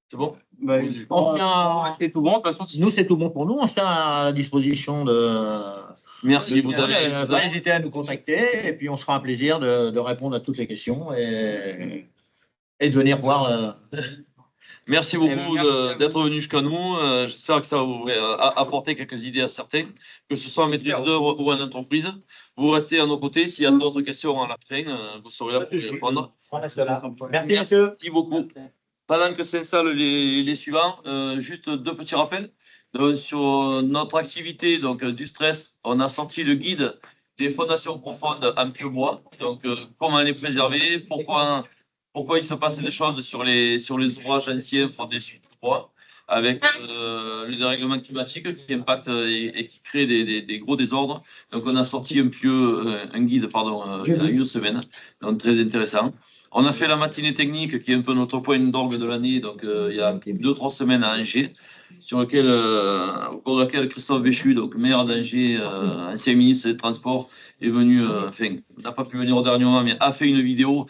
C'est bon? Bah, c'est tout bon. De toute façon, Nous, c'est tout bon pour nous. On sera à la disposition de... Merci. Vous Pas avez... hésiter à nous contacter et puis on se fera un plaisir de répondre à toutes les questions et de venir voir. Merci beaucoup d'être venu jusqu'à nous. J'espère que ça vous a apporté quelques idées à certains, que ce soit en maîtrise d'œuvre ou en entreprise. Vous restez à nos côtés. S'il y a d'autres questions à la fin, vous serez là pour y répondre. On reste là. Merci beaucoup. Pendant que s'installent les suivants, juste deux petits rappels. Sur notre activité du stress, on a sorti le guide des fondations profondes en pieux-bois. Donc, comment les préserver, pourquoi il se passe des choses sur les ouvrages anciens fondés sur le bois, avec le dérèglement climatique qui impacte et qui crée des gros désordres. Donc, on a sorti un guide il y a une semaine, donc très intéressant. On a fait la matinée technique, qui est un peu notre point d'orgue de l'année, donc il y a 2-3 semaines à Angers, au cours de laquelle Christophe Béchu, donc maire d'Angers, ancien ministre des Transports, est venu, n'a pas pu venir au dernier moment, mais a fait une vidéo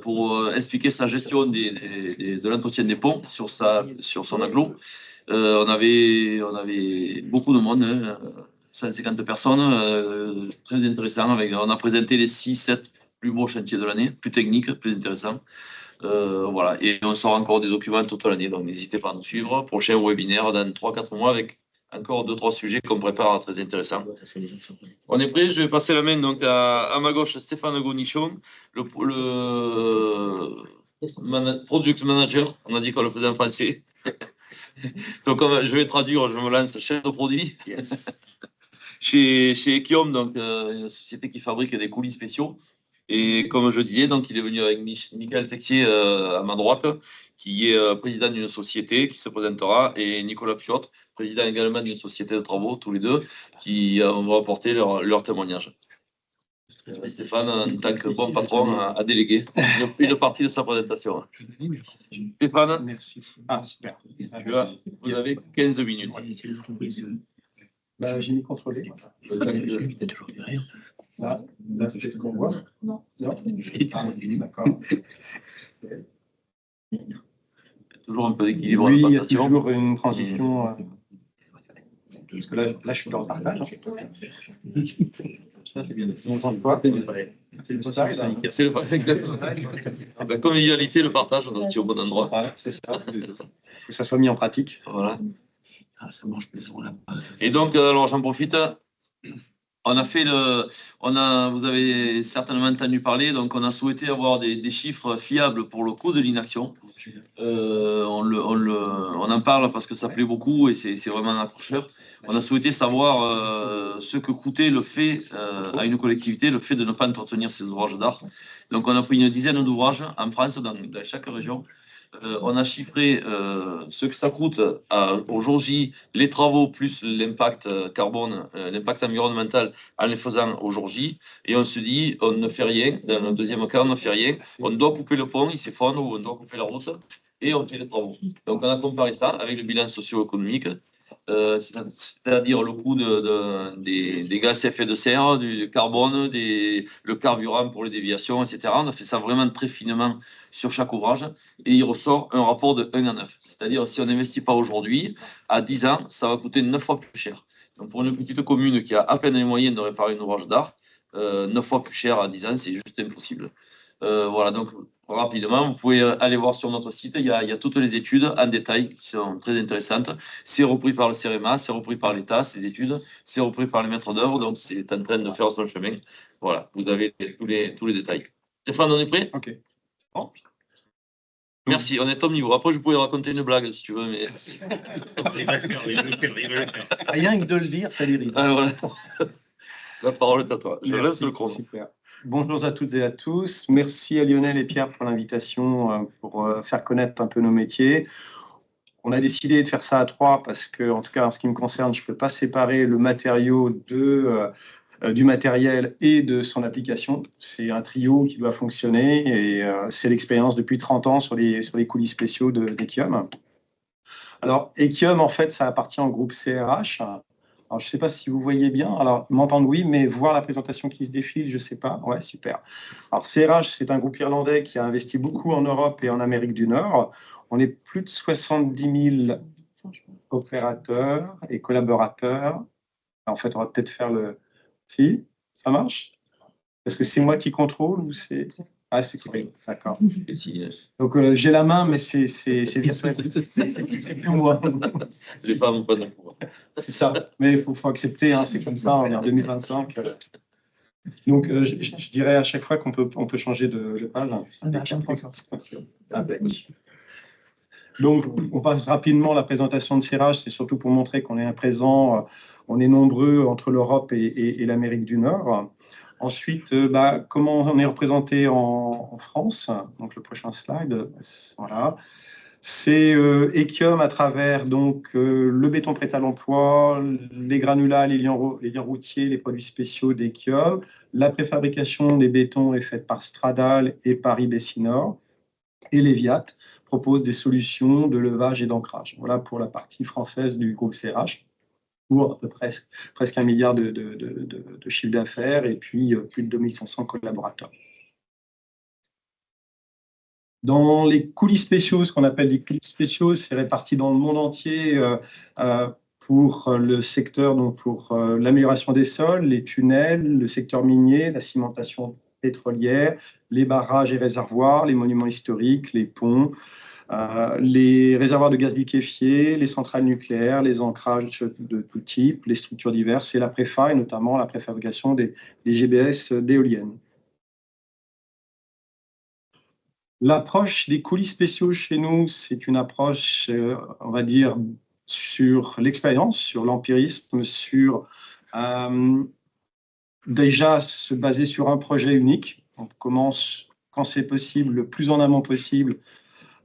pour expliquer sa gestion de l'entretien des ponts sur son agglo. On avait beaucoup de monde, 150 personnes, très intéressant. On a présenté les 6-7 plus beaux chantiers de l'année, plus techniques, plus intéressants. Voilà. Et on sort encore des documents toute l'année, donc n'hésitez pas à nous suivre. Prochain webinaire dans 3-4 mois avec encore 2-3 sujets qu'on prépare très intéressants. On est prêt? Je vais passer la main donc à ma gauche, Stéphane Gonichon, le product manager. On a dit qu'on le faisait en français. Donc je vais traduire, je me lance chef de produit. Yes. chez Ekiom, donc une société qui fabrique des coulis spéciaux. Et comme je disais, donc il est venu avec Michael Texier à ma droite, qui est président d'une société qui se présentera, et Nicolas Piot, président également d'une société de travaux, tous les deux, qui vont apporter leur témoignage. Stéphane, en tant que bon patron, a délégué une partie de sa présentation. Stéphane, merci. Ah, super. Vous avez 15 minutes. J'ai mis contrôlé. Là, c'est ce qu'on voit. Non. D'accord. Toujours un peu d'équilibre. Oui, il y a toujours une transition. Parce que là, je suis dans le partage. Ça, c'est bien. C'est le partage. C'est le partage, exactement. La convivialité, le partage, donc tu es au bon endroit. Voilà, c'est ça. Que ça soit mis en pratique. Voilà. Ça mange plus on l'a pas. Et donc, alors j'en profite. On a fait vous avez certainement entendu parler, donc on a souhaité avoir des chiffres fiables pour le coût de l'inaction. On en parle parce que ça plaît beaucoup et c'est vraiment accrocheur. On a souhaité savoir ce que coûtait le fait à une collectivité, le fait de ne pas entretenir ces ouvrages d'art. Donc on a pris une dizaine d'ouvrages en France, dans chaque région. On a chiffré ce que ça coûte au jour J, les travaux plus l'impact carbone, l'impact environnemental en les faisant au jour J. Et on se dit, on ne fait rien. Dans le deuxième cas, on ne fait rien. On doit couper le pont, il s'effondre, ou on doit couper la route, et on fait les travaux. Donc on a comparé ça avec le bilan socio-économique, c'est-à-dire le coût des gaz à effet de serre, du carbone, le carburant pour les déviations, etc. On a fait ça vraiment très finement sur chaque ouvrage et il ressort un rapport de 1 à 9. C'est-à-dire si on n'investit pas aujourd'hui, à 10 ans, ça va coûter 9 fois plus cher. Donc pour une petite commune qui a à peine les moyens de réparer un ouvrage d'art, 9 fois plus cher à 10 ans, c'est juste impossible. Voilà, donc rapidement, vous pouvez aller voir sur notre site, il y a toutes les études en détail qui sont très intéressantes. C'est repris par le CEREMA, c'est repris par l'État, ces études, c'est repris par les maîtres d'œuvre, donc c'est en train de faire son chemin. Voilà, vous avez tous les détails. Stéphane, on est prêt? Ok. Bon. Merci, on est top niveau. Après, je pourrais raconter une blague si tu veux, mais. Rien que de le dire, ça l'irrite. Ah, voilà. La parole est à toi. Je Merci, laisse le chrono. super. Bonjour à toutes et à tous. Merci à Lionel et Pierre pour l'invitation, pour faire connaître un peu nos métiers. On a décidé de faire ça à 3 parce que, en tout cas, en ce qui me concerne, je ne peux pas séparer le matériau du matériel et de son application. C'est un trio qui doit fonctionner et c'est l'expérience depuis 30 ans sur les coulisses spéciaux d'Ekium. Alors, Ekium, en fait, ça appartient au groupe CRH. Alors, je ne sais pas si vous voyez bien. Alors, m'entendre, oui, mais voir la présentation qui se défile, je ne sais pas. Ouais, super. Alors, CRH, c'est un groupe irlandais qui a investi beaucoup en Europe et en Amérique du Nord. On est plus de 70 000 opérateurs et collaborateurs. En fait, on va peut-être faire le... Si, ça marche? Est-ce que c'est moi qui contrôle ou c'est... Ah, c'est correct, d'accord. Donc, j'ai la main, mais c'est plus moi. J'ai pas mon prénom. C'est ça. Mais il faut accepter, hein, c'est comme ça, on est en 2025. Donc, je dirais à chaque fois qu'on peut changer de page. Ça marche, Donc, on passe rapidement la présentation de CRH. C'est surtout pour montrer qu'on est présent, on est nombreux entre l'Europe et l'Amérique du Nord. Ensuite, comment on est représenté en France? Donc, le prochain slide, voilà. C'est Ekium à travers donc, le béton prêt à l'emploi, les granulats, les liens routiers, les produits spéciaux d'Ekium. La préfabrication des bétons est faite par Stradal et par Bessinor. Et Leviat propose des solutions de levage et d'ancrage. Voilà pour la partie française du groupe CRH, pour à peu près presque 1 milliard de chiffre d'affaires et puis plus de 2500 collaborateurs. Dans les coulisses spéciaux, ce qu'on appelle les coulisses spéciaux, c'est réparti dans le monde entier pour le secteur, donc pour l'amélioration des sols, les tunnels, le secteur minier, la cimentation pétrolière, les barrages et réservoirs, les monuments historiques, les ponts, les réservoirs de gaz liquéfié, les centrales nucléaires, les ancrages de tout type, les structures diverses et la préfa, et notamment la préfabrication des GBS d'éoliennes. L'approche des coulisses spéciaux chez nous, c'est une approche, on va dire, sur l'expérience, sur l'empirisme, sur déjà se baser sur un projet unique. On commence, quand c'est possible, le plus en amont possible,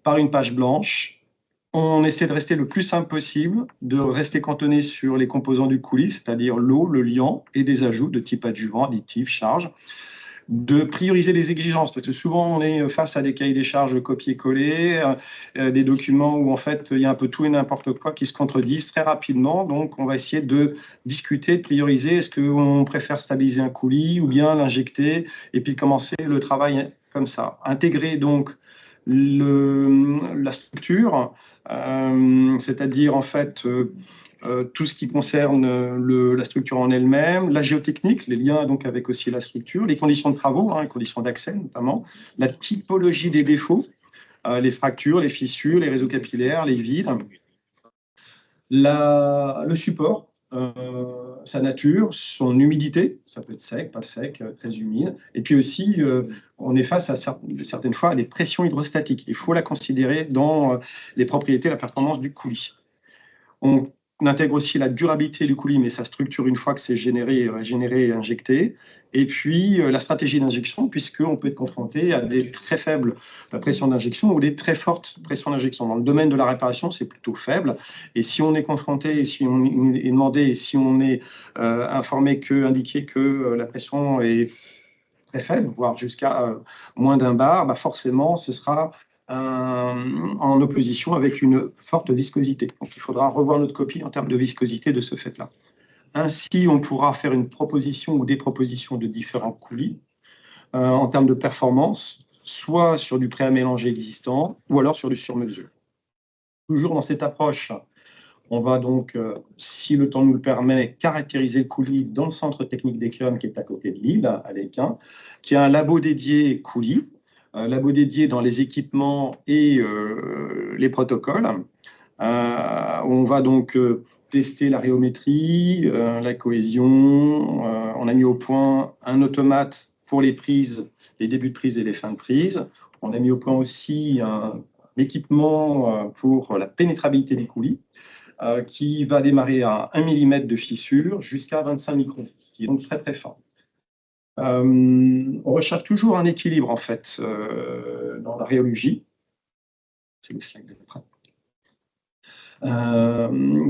par une page blanche. On essaie de rester le plus simple possible, de rester cantonné sur les composants du coulis, c'est-à-dire l'eau, le liant et des ajouts de type adjuvant, additif, charge. De prioriser les exigences, parce que souvent on est face à des cahiers des charges copier-coller, des documents où en fait il y a un peu tout et n'importe quoi qui se contredisent très rapidement. Donc on va essayer de discuter, de prioriser. Est-ce qu'on préfère stabiliser un coulis ou bien l'injecter et puis commencer le travail comme ça. Intégrer donc la structure, c'est-à-dire en fait tout ce qui concerne la structure en elle-même, la géotechnique, les liens donc avec aussi la structure, les conditions de travaux, les conditions d'accès notamment, la typologie des défauts, les fractures, les fissures, les réseaux capillaires, les vides, le support, sa nature, son humidité, ça peut être sec, pas sec, très humide, et puis aussi on est face à certaines fois à des pressions hydrostatiques. Il faut la considérer dans les propriétés, la performance du coulis. On intègre aussi la durabilité du coulis, mais sa structure une fois que c'est généré et injecté. Et puis la stratégie d'injection, puisqu'on peut être confronté à des très faibles pressions d'injection ou des très fortes pressions d'injection. Dans le domaine de la réparation, c'est plutôt faible. Et si on est confronté, si on est demandé, et si on est indiqué que la pression est très faible, voire jusqu'à moins d'un bar, forcément, ce sera en opposition avec une forte viscosité. Donc, il faudra revoir notre copie en termes de viscosité de ce fait-là. Ainsi, on pourra faire une proposition ou des propositions de différents coulis en termes de performance, soit sur du prêt à mélanger existant, ou alors sur du sur-mesure. Toujours dans cette approche, on va donc, si le temps nous le permet, caractériser le coulis dans le centre technique d'Ekium qui est à côté de Lille, à l'Équin, qui a un labo dédié coulis, labo dédié dans les équipements et les protocoles. On va donc tester la rhéométrie, la cohésion. On a mis au point un automate pour les prises, les débuts de prise et les fins de prise. On a mis au point aussi l'équipement pour la pénétrabilité des coulis, qui va démarrer à 1 mm de fissure jusqu'à 25 microns, qui est donc très très fin. On recherche toujours un équilibre en fait dans la rhéologie. C'est le slide d'après.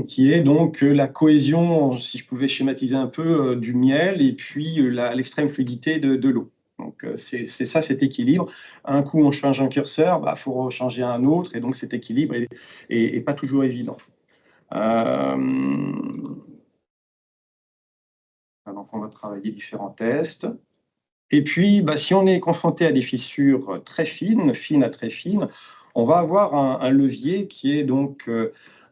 Qui est donc la cohésion, si je pouvais schématiser un peu, du miel et puis l'extrême fluidité de l'eau. Donc c'est ça, cet équilibre. Un coup on change un curseur, il faut changer un autre, et donc cet équilibre est pas toujours évident. Donc on va travailler différents tests. Et puis, si on est confronté à des fissures très fines, fines à très fines, on va avoir un levier qui est donc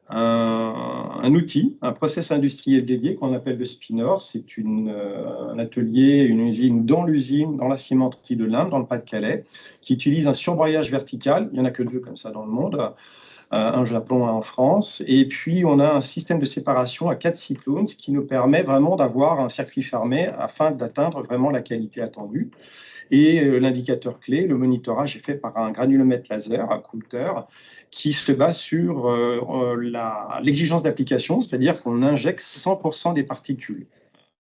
un outil, un process industriel dédié qu'on appelle le spinor. C'est un atelier, une usine, dans la cimenterie de l'Inde, dans le Pas-de-Calais, qui utilise un surbroyage vertical. Il n'y en a que 2 comme ça dans le monde, un au Japon, un en France. Et puis, on a un système de séparation à 4 cyclones, ce qui nous permet vraiment d'avoir un circuit fermé afin d'atteindre vraiment la qualité attendue. Et l'indicateur clé, le monitorage est fait par un granulomètre laser, un Coulter, qui se base sur l'exigence d'application, c'est-à-dire qu'on injecte 100% des particules.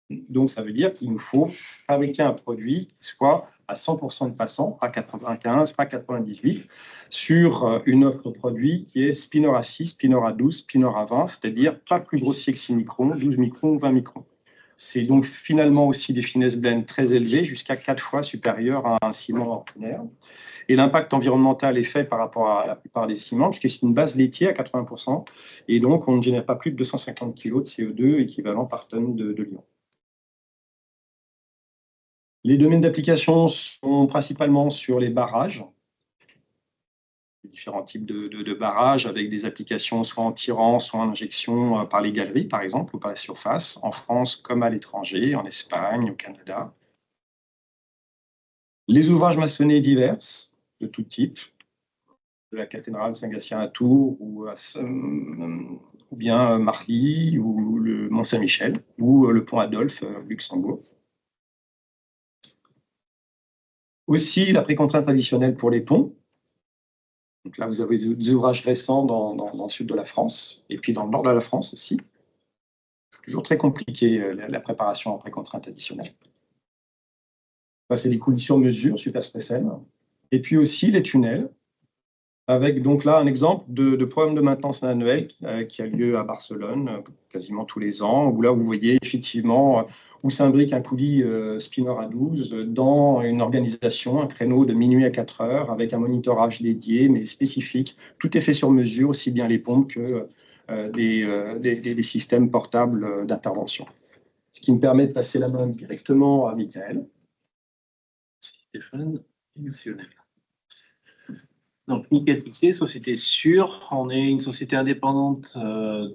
Donc, ça veut dire qu'il nous faut fabriquer un produit qui soit à 100% de passants, pas 95, pas 98, sur une offre produit qui est Spinor A6, Spinor A12, Spinor A20, c'est-à-dire pas plus grossier que 6 microns, 12 microns ou 20 microns. C'est donc finalement aussi des finesses blend très élevées, jusqu'à 4 fois supérieures à un ciment ordinaire. Et l'impact environnemental est fait par rapport à la plupart des ciments, puisque c'est une base laitier à 80%, et donc on ne génère pas plus de 250 kg de CO2 équivalent par tonne de liant. Les domaines d'application sont principalement sur les barrages, différents types de barrages avec des applications soit en tirant, soit en injection par les galeries, par exemple, ou par la surface, en France comme à l'étranger, en Espagne, au Canada. Les ouvrages maçonnés divers, de tout type, de la cathédrale Saint-Gatien à Tours, ou bien Marly, ou le Mont-Saint-Michel, ou le pont Adolphe, Luxembourg. Aussi, la précontrainte additionnelle pour les ponts. Donc là, vous avez des ouvrages récents dans le sud de la France, et puis dans le nord de la France aussi. C'est toujours très compliqué, la préparation en précontrainte additionnelle. Ça, c'est des coulis sur mesure, super SN. Et puis aussi les tunnels, avec donc là un exemple de programme de maintenance annuel qui a lieu à Barcelone quasiment tous les ans, où là vous voyez effectivement où s'imbrique un coulis Spinor A12 dans une organisation, un créneau de minuit à 4 heures, avec un monitorage dédié mais spécifique. Tout est fait sur mesure, aussi bien les pompes que des systèmes portables d'intervention. Ce qui me permet de passer la main directement à Michael. Stéphane, émotionnel. Donc, Michael Fixé, société sûre. On est une société indépendante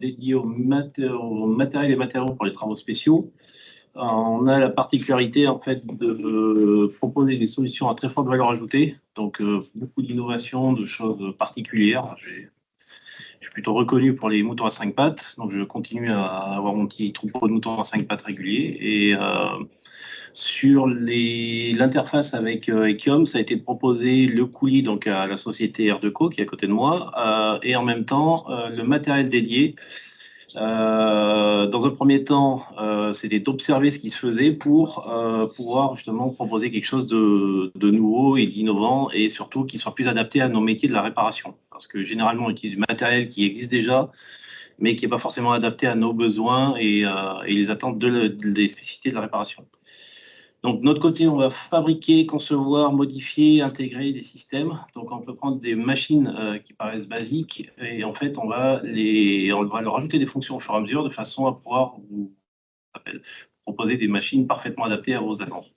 dédiée au matériel et matériaux pour les travaux spéciaux. On a la particularité en fait de proposer des solutions à très forte valeur ajoutée, donc beaucoup d'innovations, de choses particulières. Je suis plutôt reconnu pour les moutons à 5 pattes, donc je continue à avoir mon petit troupeau de moutons à 5 pattes régulier. Et sur l'interface avec Ekiom, ça a été de proposer le coulis donc à la société R2Co qui est à côté de moi, et en même temps le matériel dédié. Dans un premier temps, c'était d'observer ce qui se faisait pour pouvoir justement proposer quelque chose de nouveau et d'innovant, et surtout qui soit plus adapté à nos métiers de la réparation. Parce que généralement, on utilise du matériel qui existe déjà, mais qui n'est pas forcément adapté à nos besoins et les attentes des spécificités de la réparation. Donc, de notre côté, on va fabriquer, concevoir, modifier, intégrer des systèmes. Donc, on peut prendre des machines qui paraissent basiques et en fait, on va leur ajouter des fonctions au fur et à mesure de façon à pouvoir vous proposer des machines parfaitement adaptées à vos attentes.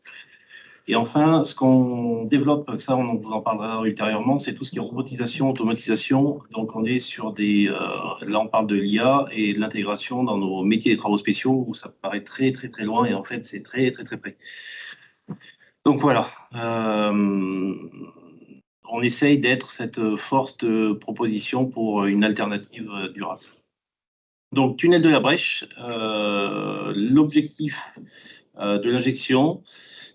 Et enfin, ce qu'on développe, ça, on vous en parlera ultérieurement, c'est tout ce qui est robotisation, automatisation. Donc, on est sur là, on parle de l'IA et de l'intégration dans nos métiers des travaux spéciaux où ça paraît très, très, très loin et en fait, c'est très, très, très près. Donc, voilà. On essaye d'être cette force de proposition pour une alternative durable. Donc, tunnel de la Brèche, l'objectif de l'injection,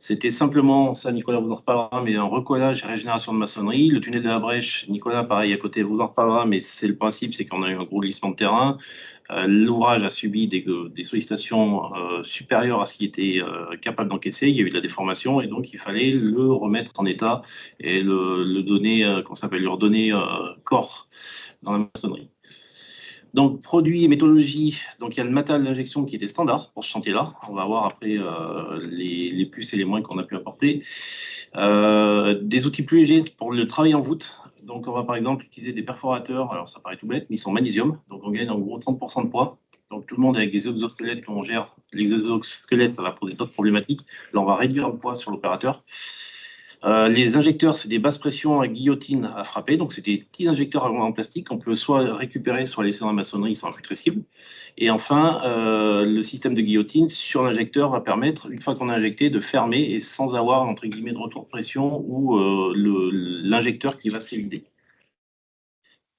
C'était simplement, ça Nicolas vous en reparlera, mais un recollage et régénération de maçonnerie. Le tunnel de la Brèche, Nicolas, pareil à côté, vous en reparlera, mais c'est le principe, c'est qu'on a eu un gros glissement de terrain. L'ouvrage a subi des sollicitations supérieures à ce qu'il était capable d'encaisser. Il y a eu de la déformation et donc il fallait le remettre en état et le donner, lui redonner corps dans la maçonnerie. Donc, produits et méthodologie, donc il y a le matériel d'injection qui était standard pour ce chantier-là. On va voir après les plus et les moins qu'on a pu apporter. Des outils plus légers pour le travail en voûte. Donc, on va par exemple utiliser des perforateurs. Alors, ça paraît tout bête, mais ils sont magnésium. Donc, on gagne en gros 30% de poids. Donc, tout le monde avec des exosquelettes, on gère l'exosquelette, ça va poser d'autres problématiques. Là, on va réduire le poids sur l'opérateur. Les injecteurs, c'est des basses pressions à guillotine à frapper. Donc, c'est des petits injecteurs en plastique qu'on peut soit récupérer, soit laisser dans la maçonnerie, ils sont imputrescibles. Et enfin, le système de guillotine sur l'injecteur va permettre, une fois qu'on a injecté, de fermer et sans avoir, entre guillemets, de retour de pression ou l'injecteur qui va s'évider.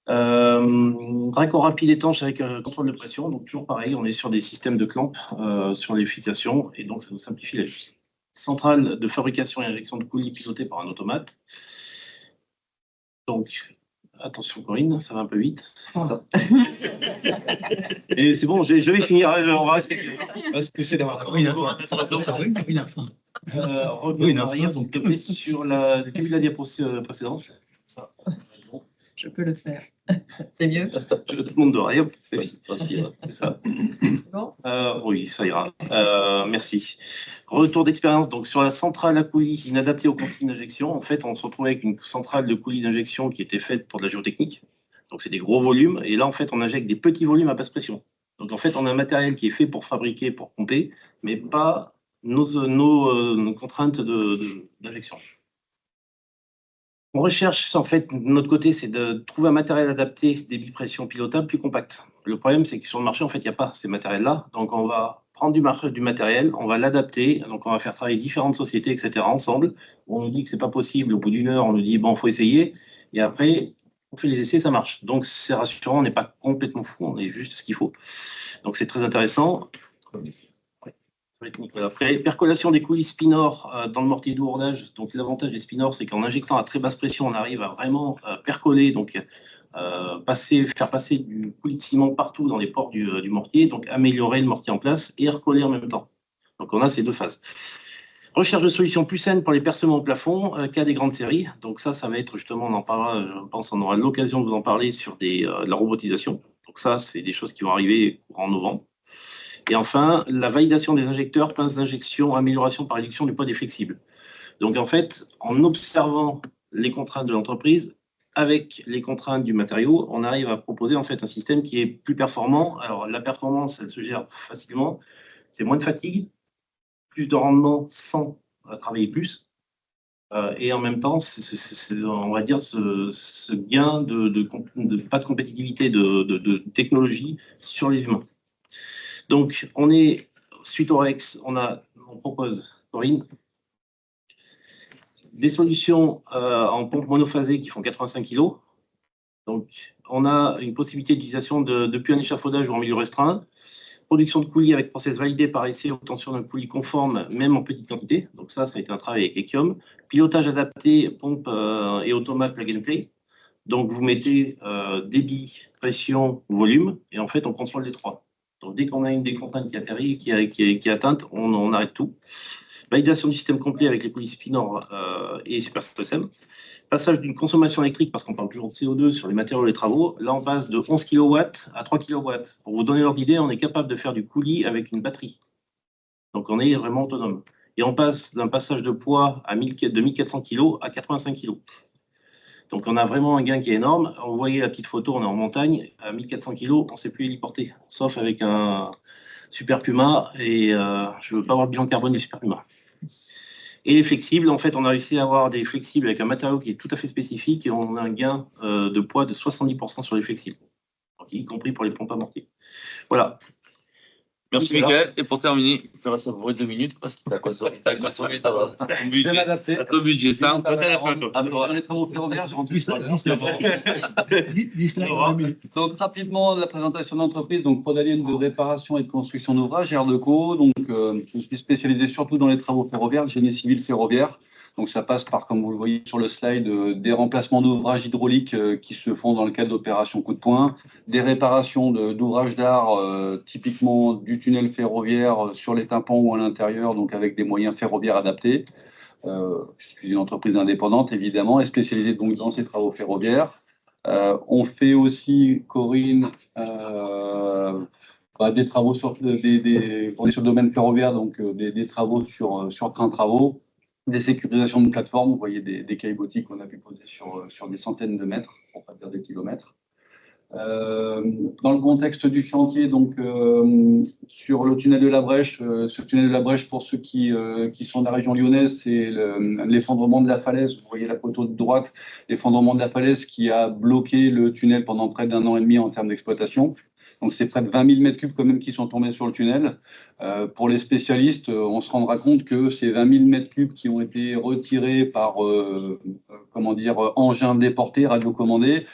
Raccord rapide étanche avec contrôle de pression. Donc, toujours pareil, on est sur des systèmes de clamp sur les fixations et donc ça nous simplifie la vie. Centrale de fabrication et injection de coulis pilotée par un automate. Donc, attention Corinne, ça va un peu vite. Et c'est bon, je vais finir, on va respecter. Parce que c'est d'avoir Corinne à voir. Sur le début de la diapo précédente. Ça. Je peux le faire. C'est mieux. Tout le monde doit rien. C'est ça. Bon. Oui, ça ira. Merci. Retour d'expérience. Donc, sur la centrale à coulis inadaptée aux consignes d'injection, en fait, on se retrouvait avec une centrale de coulis d'injection qui était faite pour de la géotechnique. Donc, c'est des gros volumes. Et là, en fait, on injecte des petits volumes à basse pression. Donc, en fait, on a un matériel qui est fait pour fabriquer, pour pomper, mais pas nos contraintes d'injection. On recherche, en fait, de notre côté, c'est de trouver un matériel adapté, des bipressions pilotables plus compacts. Le problème, c'est que sur le marché, en fait, il n'y a pas ces matériels-là. Donc, on va prendre du matériel, on va l'adapter. Donc, on va faire travailler différentes sociétés, etc., ensemble. On nous dit que ce n'est pas possible. Au bout d'une heure, on nous dit, bon, il faut essayer. Et après, on fait les essais, ça marche. Donc, c'est rassurant, on n'est pas complètement fou, on est juste ce qu'il faut. Donc, c'est très intéressant. Après, percolation des coulis spinor dans le mortier de lourdage. Donc, l'avantage des spinors, c'est qu'en injectant à très basse pression, on arrive à vraiment percoler, donc faire passer du coulis de ciment partout dans les pores du mortier, donc améliorer le mortier en place et recoller en même temps. Donc, on a ces deux phases. Recherche de solutions plus saines pour les percements au plafond, cas des grandes séries. Donc, ça va être justement, on en parlera, je pense, on aura l'occasion de vous en parler sur de la robotisation. Donc, ça, c'est des choses qui vont arriver en novembre. Et enfin, la validation des injecteurs, pinces d'injection, amélioration par réduction du poids des flexibles. Donc, en fait, en observant les contraintes de l'entreprise, avec les contraintes du matériau, on arrive à proposer en fait un système qui est plus performant. Alors, la performance, elle se gère facilement. C'est moins de fatigue, plus de rendement sans travailler plus. Et en même temps, on va dire ce gain pas de compétitivité, de technologie sur les humains. Donc, on est, suite au REX, on propose, Corinne, des solutions en pompe monophasée qui font 85 kg. Donc, on a une possibilité d'utilisation depuis un échafaudage ou en milieu restreint. Production de coulis avec process validé par essai, obtention d'un coulis conforme, même en petite quantité. Donc, ça a été un travail avec Ekium. Pilotage adapté, pompe et automate plug and play. Donc, vous mettez débit, pression, volume, et en fait, on contrôle les trois. Donc, dès qu'on a une des contraintes qui atterrit, qui est atteinte, on arrête tout. Validation du système complet avec les coulis spinor et SuperSM. Passage d'une consommation électrique, parce qu'on parle toujours de CO2 sur les matériaux et les travaux. Là, on passe de 11 kW à 3 kW. Pour vous donner l'ordre d'idée, on est capable de faire du coulis avec une batterie. Donc, on est vraiment autonome. Et on passe d'un passage de poids de 1400 kg à 85 kg. Donc, on a vraiment un gain qui est énorme. Vous voyez la petite photo, on est en montagne. À 1400 kg, on ne sait plus héliporter, sauf avec un Super Puma. Et je ne veux pas avoir le bilan carbone du Super Puma. Et les flexibles, en fait, on a réussi à avoir des flexibles avec un matériau qui est tout à fait spécifique et on a un gain de poids de 70% sur les flexibles, donc, y compris pour les pompes à mortier. Voilà. Merci Michael. Et pour terminer, il te reste à peu près 2 minutes parce qu'il t'a consommé ton budget. Dans les travaux ferroviaires, je rentre plus à Donc rapidement, la présentation d'entreprise, donc Prodalien de réparation et de construction d'ouvrages, Erdeco. Donc je suis spécialisé surtout dans les travaux ferroviaires, le génie civil ferroviaire. Donc ça passe par, comme vous le voyez sur le slide, des remplacements d'ouvrages hydrauliques qui se font dans le cadre d'opérations coup de poing, des réparations d'ouvrages d'art, typiquement du tunnel ferroviaire sur les tympans ou à l'intérieur, donc avec des moyens ferroviaires adaptés. Je suis une entreprise indépendante, évidemment, et spécialisée donc dans ces travaux ferroviaires. On fait aussi, Corinne, des travaux on est sur le domaine ferroviaire, donc des travaux sur train travaux. Des sécurisations de plateformes, vous voyez des caillebotis qu'on a pu poser sur des centaines de mètres, pour pas dire des kilomètres. Dans le contexte du chantier, donc sur le tunnel de la Brèche, ce tunnel de la Brèche, pour ceux qui sont de la région lyonnaise, c'est l'effondrement de la falaise. Vous voyez la photo de droite, l'effondrement de la falaise qui a bloqué le tunnel pendant près d'1 an et demi en termes d'exploitation. Donc, c'est près de 20 000 mètres cubes quand même qui sont tombés sur le tunnel. Pour les spécialistes, on se rendra compte que ces 20 000 mètres cubes qui ont été retirés par engins déportés, radiocommandés,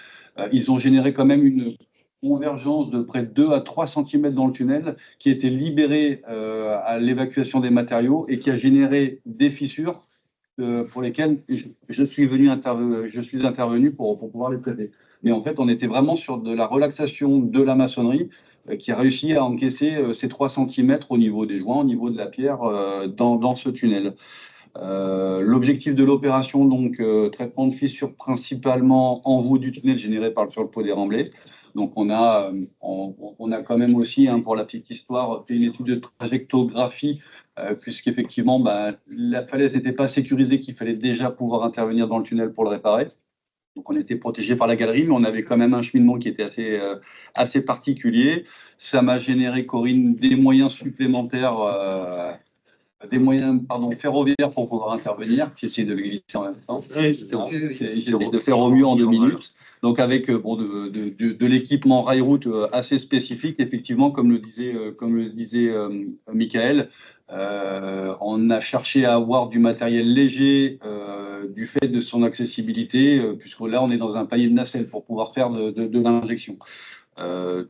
ils ont généré quand même une convergence de près de 2 à 3 cm dans le tunnel qui a été libérée à l'évacuation des matériaux et qui a généré des fissures pour lesquelles je suis intervenu pour pouvoir les traiter. Mais en fait, on était vraiment sur de la relaxation de la maçonnerie qui a réussi à encaisser ces 3 cm au niveau des joints, au niveau de la pierre dans ce tunnel. L'objectif de l'opération, donc traitement de fissures principalement en voûte du tunnel généré sur le pot des remblais. Donc on a quand même aussi, pour la petite histoire, fait une étude de trajectographie puisqu'effectivement la falaise n'était pas sécurisée, qu'il fallait déjà pouvoir intervenir dans le tunnel pour le réparer. Donc on était protégé par la galerie, mais on avait quand même un cheminement qui était assez particulier. Ça m'a généré, Corinne, des moyens supplémentaires, ferroviaires pour pouvoir intervenir. J'ai essayé de le glisser en même temps. J'ai essayé de faire au mieux en 2 minutes. Donc avec de l'équipement rail-route assez spécifique, effectivement, comme le disait Michael, on a cherché à avoir du matériel léger du fait de son accessibilité, puisque là, on est dans un panier de nacelle pour pouvoir faire de l'injection. Ce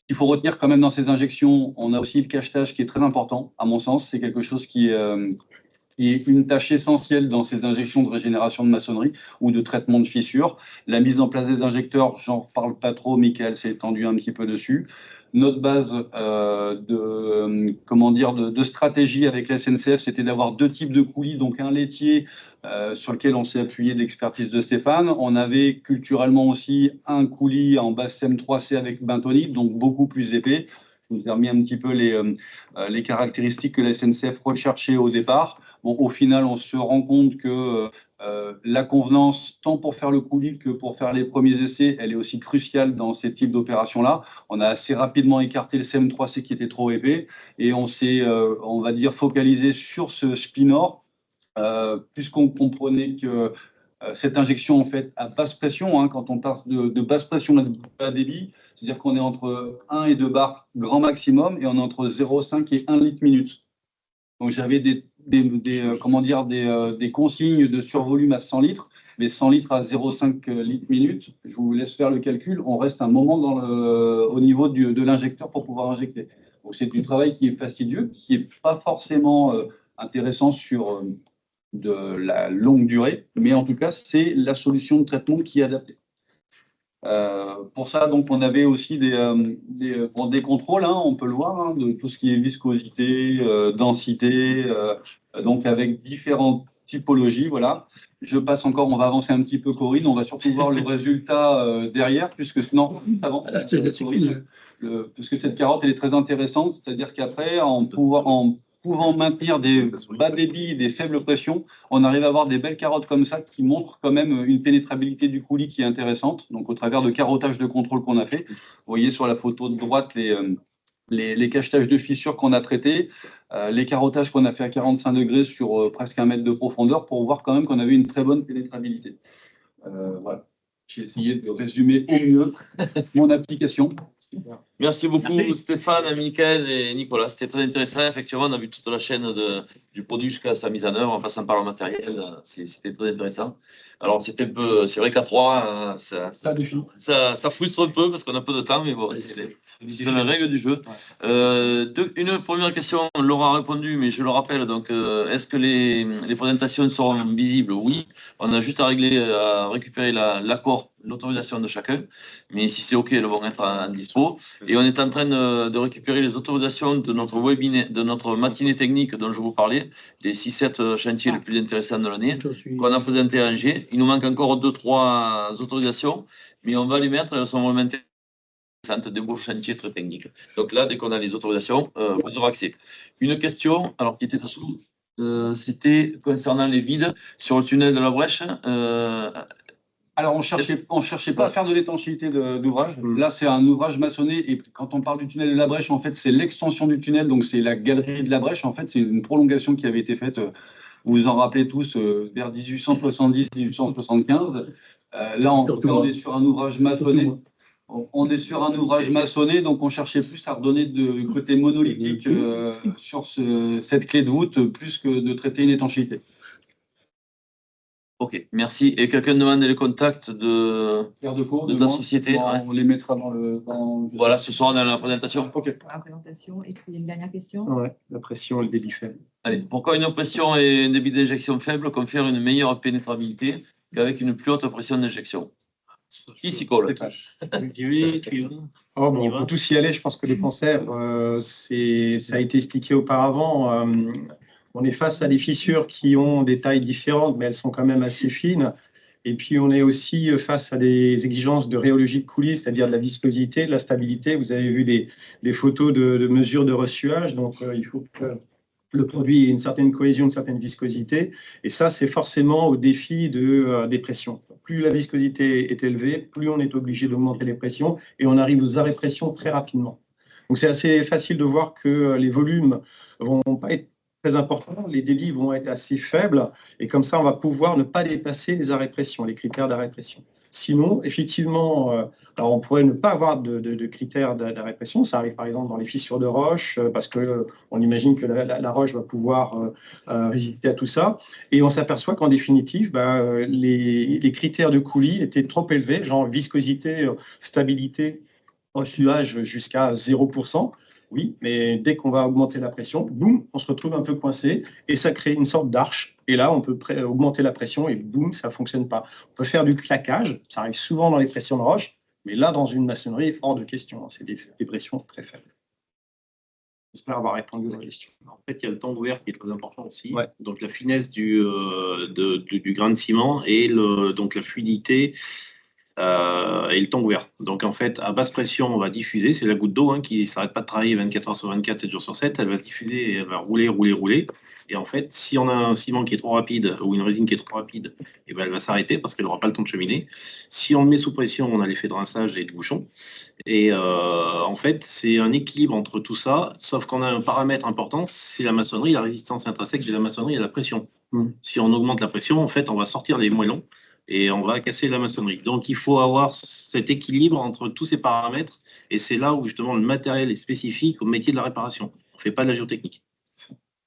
qu'il faut retenir quand même dans ces injections, on a aussi le cachetage qui est très important, à mon sens. C'est quelque chose qui est une tâche essentielle dans ces injections de régénération de maçonnerie ou de traitement de fissures. La mise en place des injecteurs, j'en parle pas trop, Michael s'est étendu un petit peu dessus. Notre base de stratégie avec la SNCF, c'était d'avoir 2 types de coulis, donc un laitier sur lequel on s'est appuyé d'expertise de Stéphane. On avait culturellement aussi un coulis en base CM3C avec bentonite, donc beaucoup plus épais. Je vous ai remis un petit peu les caractéristiques que la SNCF recherchait au départ. Bon, au final, on se rend compte que la convenance, tant pour faire le coulis que pour faire les premiers essais, elle est aussi cruciale dans ces types d'opérations-là. On a assez rapidement écarté le CM3C qui était trop épais et on s'est, on va dire, focalisé sur ce Spinor, puisqu'on comprenait que cette injection, en fait, à basse pression, quand on passe de basse pression à bas débit, c'est-à-dire qu'on est entre 1 et 2 bars grand maximum et on est entre 0,5 et 1 litre minute. Donc j'avais des consignes de survolume à 100 litres, mais 100 litres à 0,5 litres minute. Je vous laisse faire le calcul. On reste un moment au niveau de l'injecteur pour pouvoir injecter. Donc c'est du travail qui est fastidieux, qui n'est pas forcément intéressant sur de la longue durée, mais en tout cas, c'est la solution de traitement qui est adaptée. Pour ça, donc, on avait aussi des contrôles, on peut le voir, de tout ce qui est viscosité, densité, donc avec différentes typologies. Voilà. Je passe encore, on va avancer un petit peu, Corinne, on va surtout voir le résultat derrière, puisque puisque cette carotte, elle est très intéressante, c'est-à-dire qu'après, en pouvant maintenir des bas débits, des faibles pressions, on arrive à avoir des belles carottes comme ça qui montrent quand même une pénétrabilité du coulis qui est intéressante. Donc, au travers de carottage de contrôle qu'on a fait, vous voyez sur la photo de droite les cachetages de fissures qu'on a traités, les carottages qu'on a fait à 45 degrés sur presque 1 mètre de profondeur pour voir quand même qu'on avait une très bonne pénétrabilité. Voilà. J'ai essayé de résumer au mieux mon application. Merci beaucoup Stéphane, Mickaël et Nicolas. C'était très intéressant. Effectivement, on a vu toute la chaîne du produit jusqu'à sa mise en œuvre, en passant par le matériel. C'était très intéressant. Alors, c'est vrai qu'à 3, ça frustre un peu parce qu'on a peu de temps, mais bon, c'est la règle du jeu. Une première question, on l'aura répondu, mais je le rappelle. Donc, est-ce que les présentations seront visibles? Oui. On a juste à récupérer l'accord, l'autorisation de chacun. Mais si c'est OK, elles vont être en dispo. Et on est en train de récupérer les autorisations de notre webinaire, de notre matinée technique dont je vous parlais, les 6-7 chantiers les plus intéressants de l'année, qu'on a présenté à Angers. Il nous manque encore 2-3 autorisations, mais on va les mettre, elles sont vraiment intéressantes, des beaux chantiers très techniques. Donc là, dès qu'on a les autorisations, vous aurez accès. Une question, alors qui était dessous, c'était concernant les vides sur le tunnel de la Brèche. Alors, on cherchait pas à faire de l'étanchéité d'ouvrage. Là, c'est un ouvrage maçonné. Et quand on parle du tunnel de la Brèche, en fait, c'est l'extension du tunnel. Donc, c'est la galerie de la Brèche. En fait, c'est une prolongation qui avait été faite, vous vous en rappelez tous, vers 1870-1875. Là, on est sur un ouvrage maçonné. On est sur un ouvrage maçonné, donc on cherchait plus à redonner de côté monolithique sur cette clé de voûte, plus que de traiter une étanchéité. OK, merci. Et quelqu'un demande les contacts de ta société? On les mettra Voilà, ce soir dans la présentation. OK. La présentation. Et puis une dernière question. Ouais, la pression et le débit faible. Allez, pourquoi une pression et un débit d'injection faible confèrent une meilleure pénétrabilité qu'avec une plus haute pression d'injection? Qui s'y colle? On peut tous y aller. Je pense que les concerts, ça a été expliqué auparavant. On est face à des fissures qui ont des tailles différentes, mais elles sont quand même assez fines. Et puis, on est aussi face à des exigences de rhéologie de coulisses, c'est-à-dire de la viscosité, de la stabilité. Vous avez vu des photos de mesures de ressuage. Donc, il faut que le produit ait une certaine cohésion, une certaine viscosité. Et ça, c'est forcément au défi des pressions. Plus la viscosité est élevée, plus on est obligé d'augmenter les pressions et on arrive aux arrêts de pression très rapidement. Donc, c'est assez facile de voir que les volumes vont pas être très importants, les débits vont être assez faibles et comme ça, on va pouvoir ne pas dépasser les arrêts de pression, les critères d'arrêt de pression. Sinon, effectivement, alors on pourrait ne pas avoir de critères d'arrêt de pression. Ça arrive par exemple dans les fissures de roche parce qu'on imagine que la roche va pouvoir résister à tout ça. Et on s'aperçoit qu'en définitive, les critères de coulis étaient trop élevés, genre viscosité, stabilité, ossuage jusqu'à 0%. Oui, mais dès qu'on va augmenter la pression, boum, on se retrouve un peu coincé et ça crée une sorte d'arche. Et là, on peut augmenter la pression et boum, ça ne fonctionne pas. On peut faire du claquage, ça arrive souvent dans les pressions de roche, mais là, dans une maçonnerie, hors de question. C'est des pressions très faibles. J'espère avoir répondu à la question. En fait, il y a le temps d'ouvert qui est très important aussi. Ouais. Donc, la finesse du grain de ciment et donc la fluidité. Et le temps ouvert. Donc en fait, à basse pression, on va diffuser. C'est la goutte d'eau qui ne s'arrête pas de travailler 24 heures sur 24, 7 jours sur 7. Elle va se diffuser et elle va rouler. Et en fait, si on a un ciment qui est trop rapide ou une résine qui est trop rapide, et ben elle va s'arrêter parce qu'elle n'aura pas le temps de cheminer. Si on le met sous pression, on a l'effet de rinçage et de bouchon. Et en fait, c'est un équilibre entre tout ça, sauf qu'on a un paramètre important, c'est la maçonnerie, la résistance intrinsèque de la maçonnerie et la pression. Si on augmente la pression, en fait, on va sortir les moellons et on va casser la maçonnerie. Donc, il faut avoir cet équilibre entre tous ces paramètres, et c'est là où justement le matériel est spécifique au métier de la réparation. On ne fait pas de la géotechnique.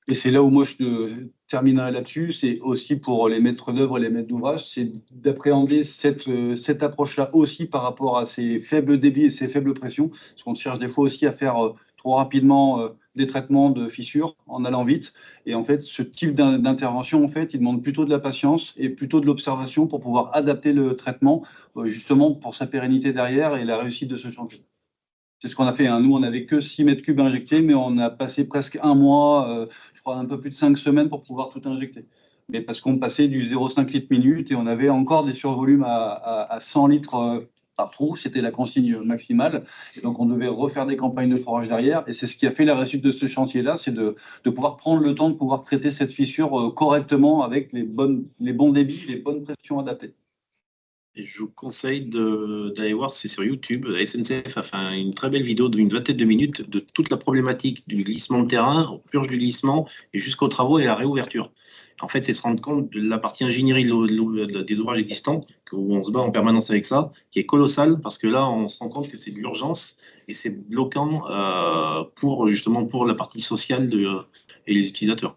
Et c'est là où moi je terminerai là-dessus, c'est aussi pour les maîtres d'œuvre et les maîtres d'ouvrage, c'est d'appréhender cette approche-là aussi par rapport à ces faibles débits et ces faibles pressions, parce qu'on cherche des fois aussi à faire trop rapidement des traitements de fissures en allant vite. Et en fait, ce type d'intervention, en fait, il demande plutôt de la patience et plutôt de l'observation pour pouvoir adapter le traitement, justement pour sa pérennité derrière et la réussite de ce chantier. C'est ce qu'on a fait. Nous, on n'avait que 6 mètres cubes injectés, mais on a passé presque un mois, je crois un peu plus de 5 semaines pour pouvoir tout injecter. Mais parce qu'on passait du 0,5 litres minute et on avait encore des survolumes à 100 litres par trou, c'était la consigne maximale. Et donc, on devait refaire des campagnes de forage derrière. Et c'est ce qui a fait la réussite de ce chantier-là, c'est de pouvoir prendre le temps de pouvoir traiter cette fissure correctement avec les bons débits, les bonnes pressions adaptées. Et je vous conseille d'aller voir, c'est sur YouTube. La SNCF a fait une très belle vidéo d'une vingtaine de minutes de toute la problématique du glissement de terrain, au purge du glissement, et jusqu'aux travaux et à la réouverture. En fait, c'est se rendre compte de la partie ingénierie des ouvrages existants, où on se bat en permanence avec ça, qui est colossale, parce que là, on se rend compte que c'est de l'urgence et c'est bloquant pour la partie sociale et les utilisateurs.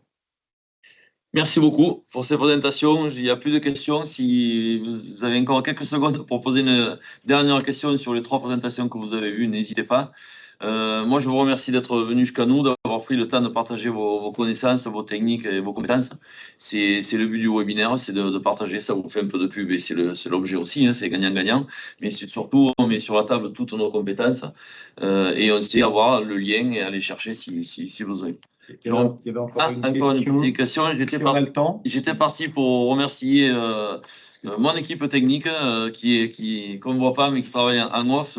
Merci beaucoup pour ces présentations. Il n'y a plus de questions. Si vous avez encore quelques secondes pour poser une dernière question sur les 3 présentations que vous avez vues, n'hésitez pas. Moi, je vous remercie d'être venu jusqu'à nous, d'avoir pris le temps de partager vos connaissances, vos techniques et vos compétences. C'est le but du webinaire, c'est de partager. Ça vous fait un peu de pub et c'est l'objet aussi, hein, c'est gagnant-gagnant. Mais surtout, on met sur la table toutes nos compétences et on sait avoir le lien et aller chercher si besoin. Il y avait encore une question. J'étais parti pour remercier mon équipe technique qu'on ne voit pas mais qui travaille en off.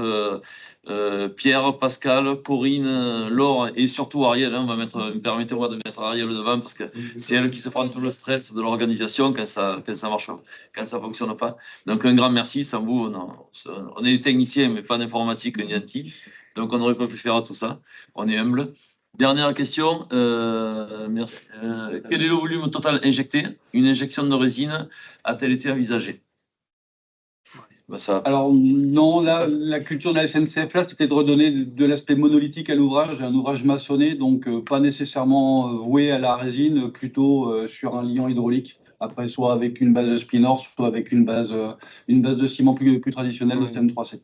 Pierre, Pascal, Corinne, Laure et surtout Ariel. Hein, permettez-moi de mettre Ariel devant parce que c'est elle qui se prend tout le stress de l'organisation quand ça marche, quand ça fonctionne pas. Donc un grand merci. Sans vous, on est des techniciens mais pas d'informatique ni d'IT. Donc on n'aurait pas pu faire tout ça. On est humble. Dernière question, merci. Quel est le volume total injecté? Une injection de résine a-t-elle été envisagée? Alors non, là, la culture de la SNCF, là, c'était de redonner de l'aspect monolithique à l'ouvrage, un ouvrage maçonné, donc pas nécessairement voué à la résine, plutôt sur un liant hydraulique. Après, soit avec une base de spinor, soit avec une base de ciment plus traditionnelle, le STM3C.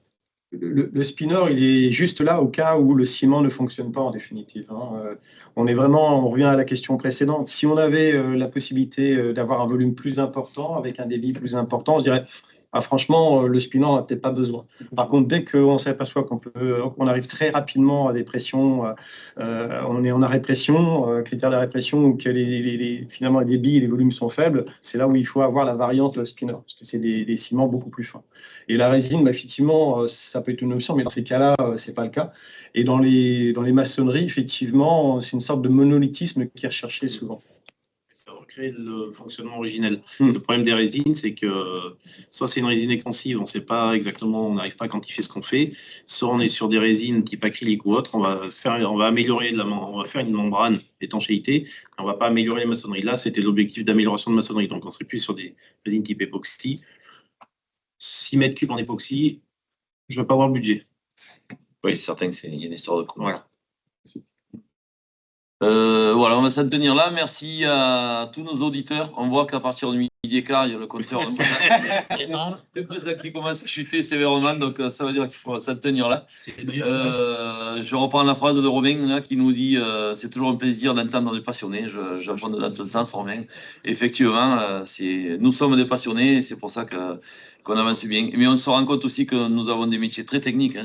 Le spinor, il est juste là au cas où le ciment ne fonctionne pas en définitive. Hein. On revient à la question précédente. Si on avait la possibilité d'avoir un volume plus important, avec un débit plus important, on se dirait, franchement, le spinor n'a peut-être pas besoin. Par contre, dès qu'on s'aperçoit qu'on arrive très rapidement à des pressions, on est en arrêt pression, critère d'arrêt pression, où finalement les débits et les volumes sont faibles, c'est là où il faut avoir la variante spinor, parce que c'est des ciments beaucoup plus fins. Et la résine, effectivement, ça peut être une option, mais dans ces cas-là, ce n'est pas le cas. Et dans les maçonneries, effectivement, c'est une sorte de monolithisme qui est recherché souvent. Ça recrée le fonctionnement originel. Le problème des résines, c'est que soit c'est une résine extensive, on ne sait pas exactement, on n'arrive pas à quantifier ce qu'on fait, soit on est sur des résines type acrylique ou autre, on va faire une membrane d'étanchéité, on ne va pas améliorer les maçonneries. Là, c'était l'objectif d'amélioration de maçonnerie, donc on serait plus sur des résines type époxy. 6 mètres cubes en époxy, je ne vais pas avoir le budget. Oui, c'est certain qu'il y a une histoire de coût. Voilà. Voilà, on va s'en tenir là. Merci à tous nos auditeurs. On voit qu'à partir de midi et quart, il y a le compteur qui commence à chuter sévèrement, donc ça veut dire qu'il faut s'en tenir là. Je reprends la phrase de Romain là, qui nous dit c'est toujours un plaisir d'entendre des passionnés. J'apprends dans ton sens, Romain. Effectivement, nous sommes des passionnés et c'est pour ça qu'on avance bien. Mais on se rend compte aussi que nous avons des métiers très techniques. Hein,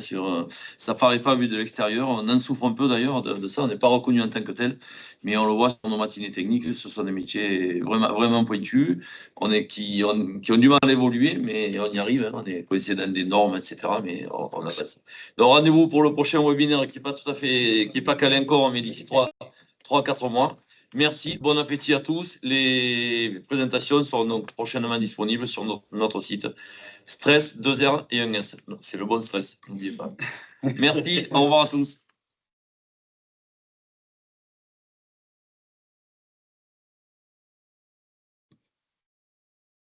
ça ne paraît pas vu de l'extérieur. On en souffre un peu d'ailleurs de ça. On n'est pas reconnu en tant que tel. Mais on le voit sur nos matinées techniques. Ce sont des métiers vraiment pointus qui ont du mal à évoluer, mais on y arrive. Hein, on est coincé dans des normes, etc. Mais on avance. Donc rendez-vous pour le prochain webinaire qui n'est pas calé encore, mais d'ici 3-4 mois. Merci, bon appétit à tous. Les présentations seront donc prochainement disponibles sur notre site. Stress, 2 R et 1 S. C'est le bon stress, n'oubliez pas. Merci, au revoir à tous.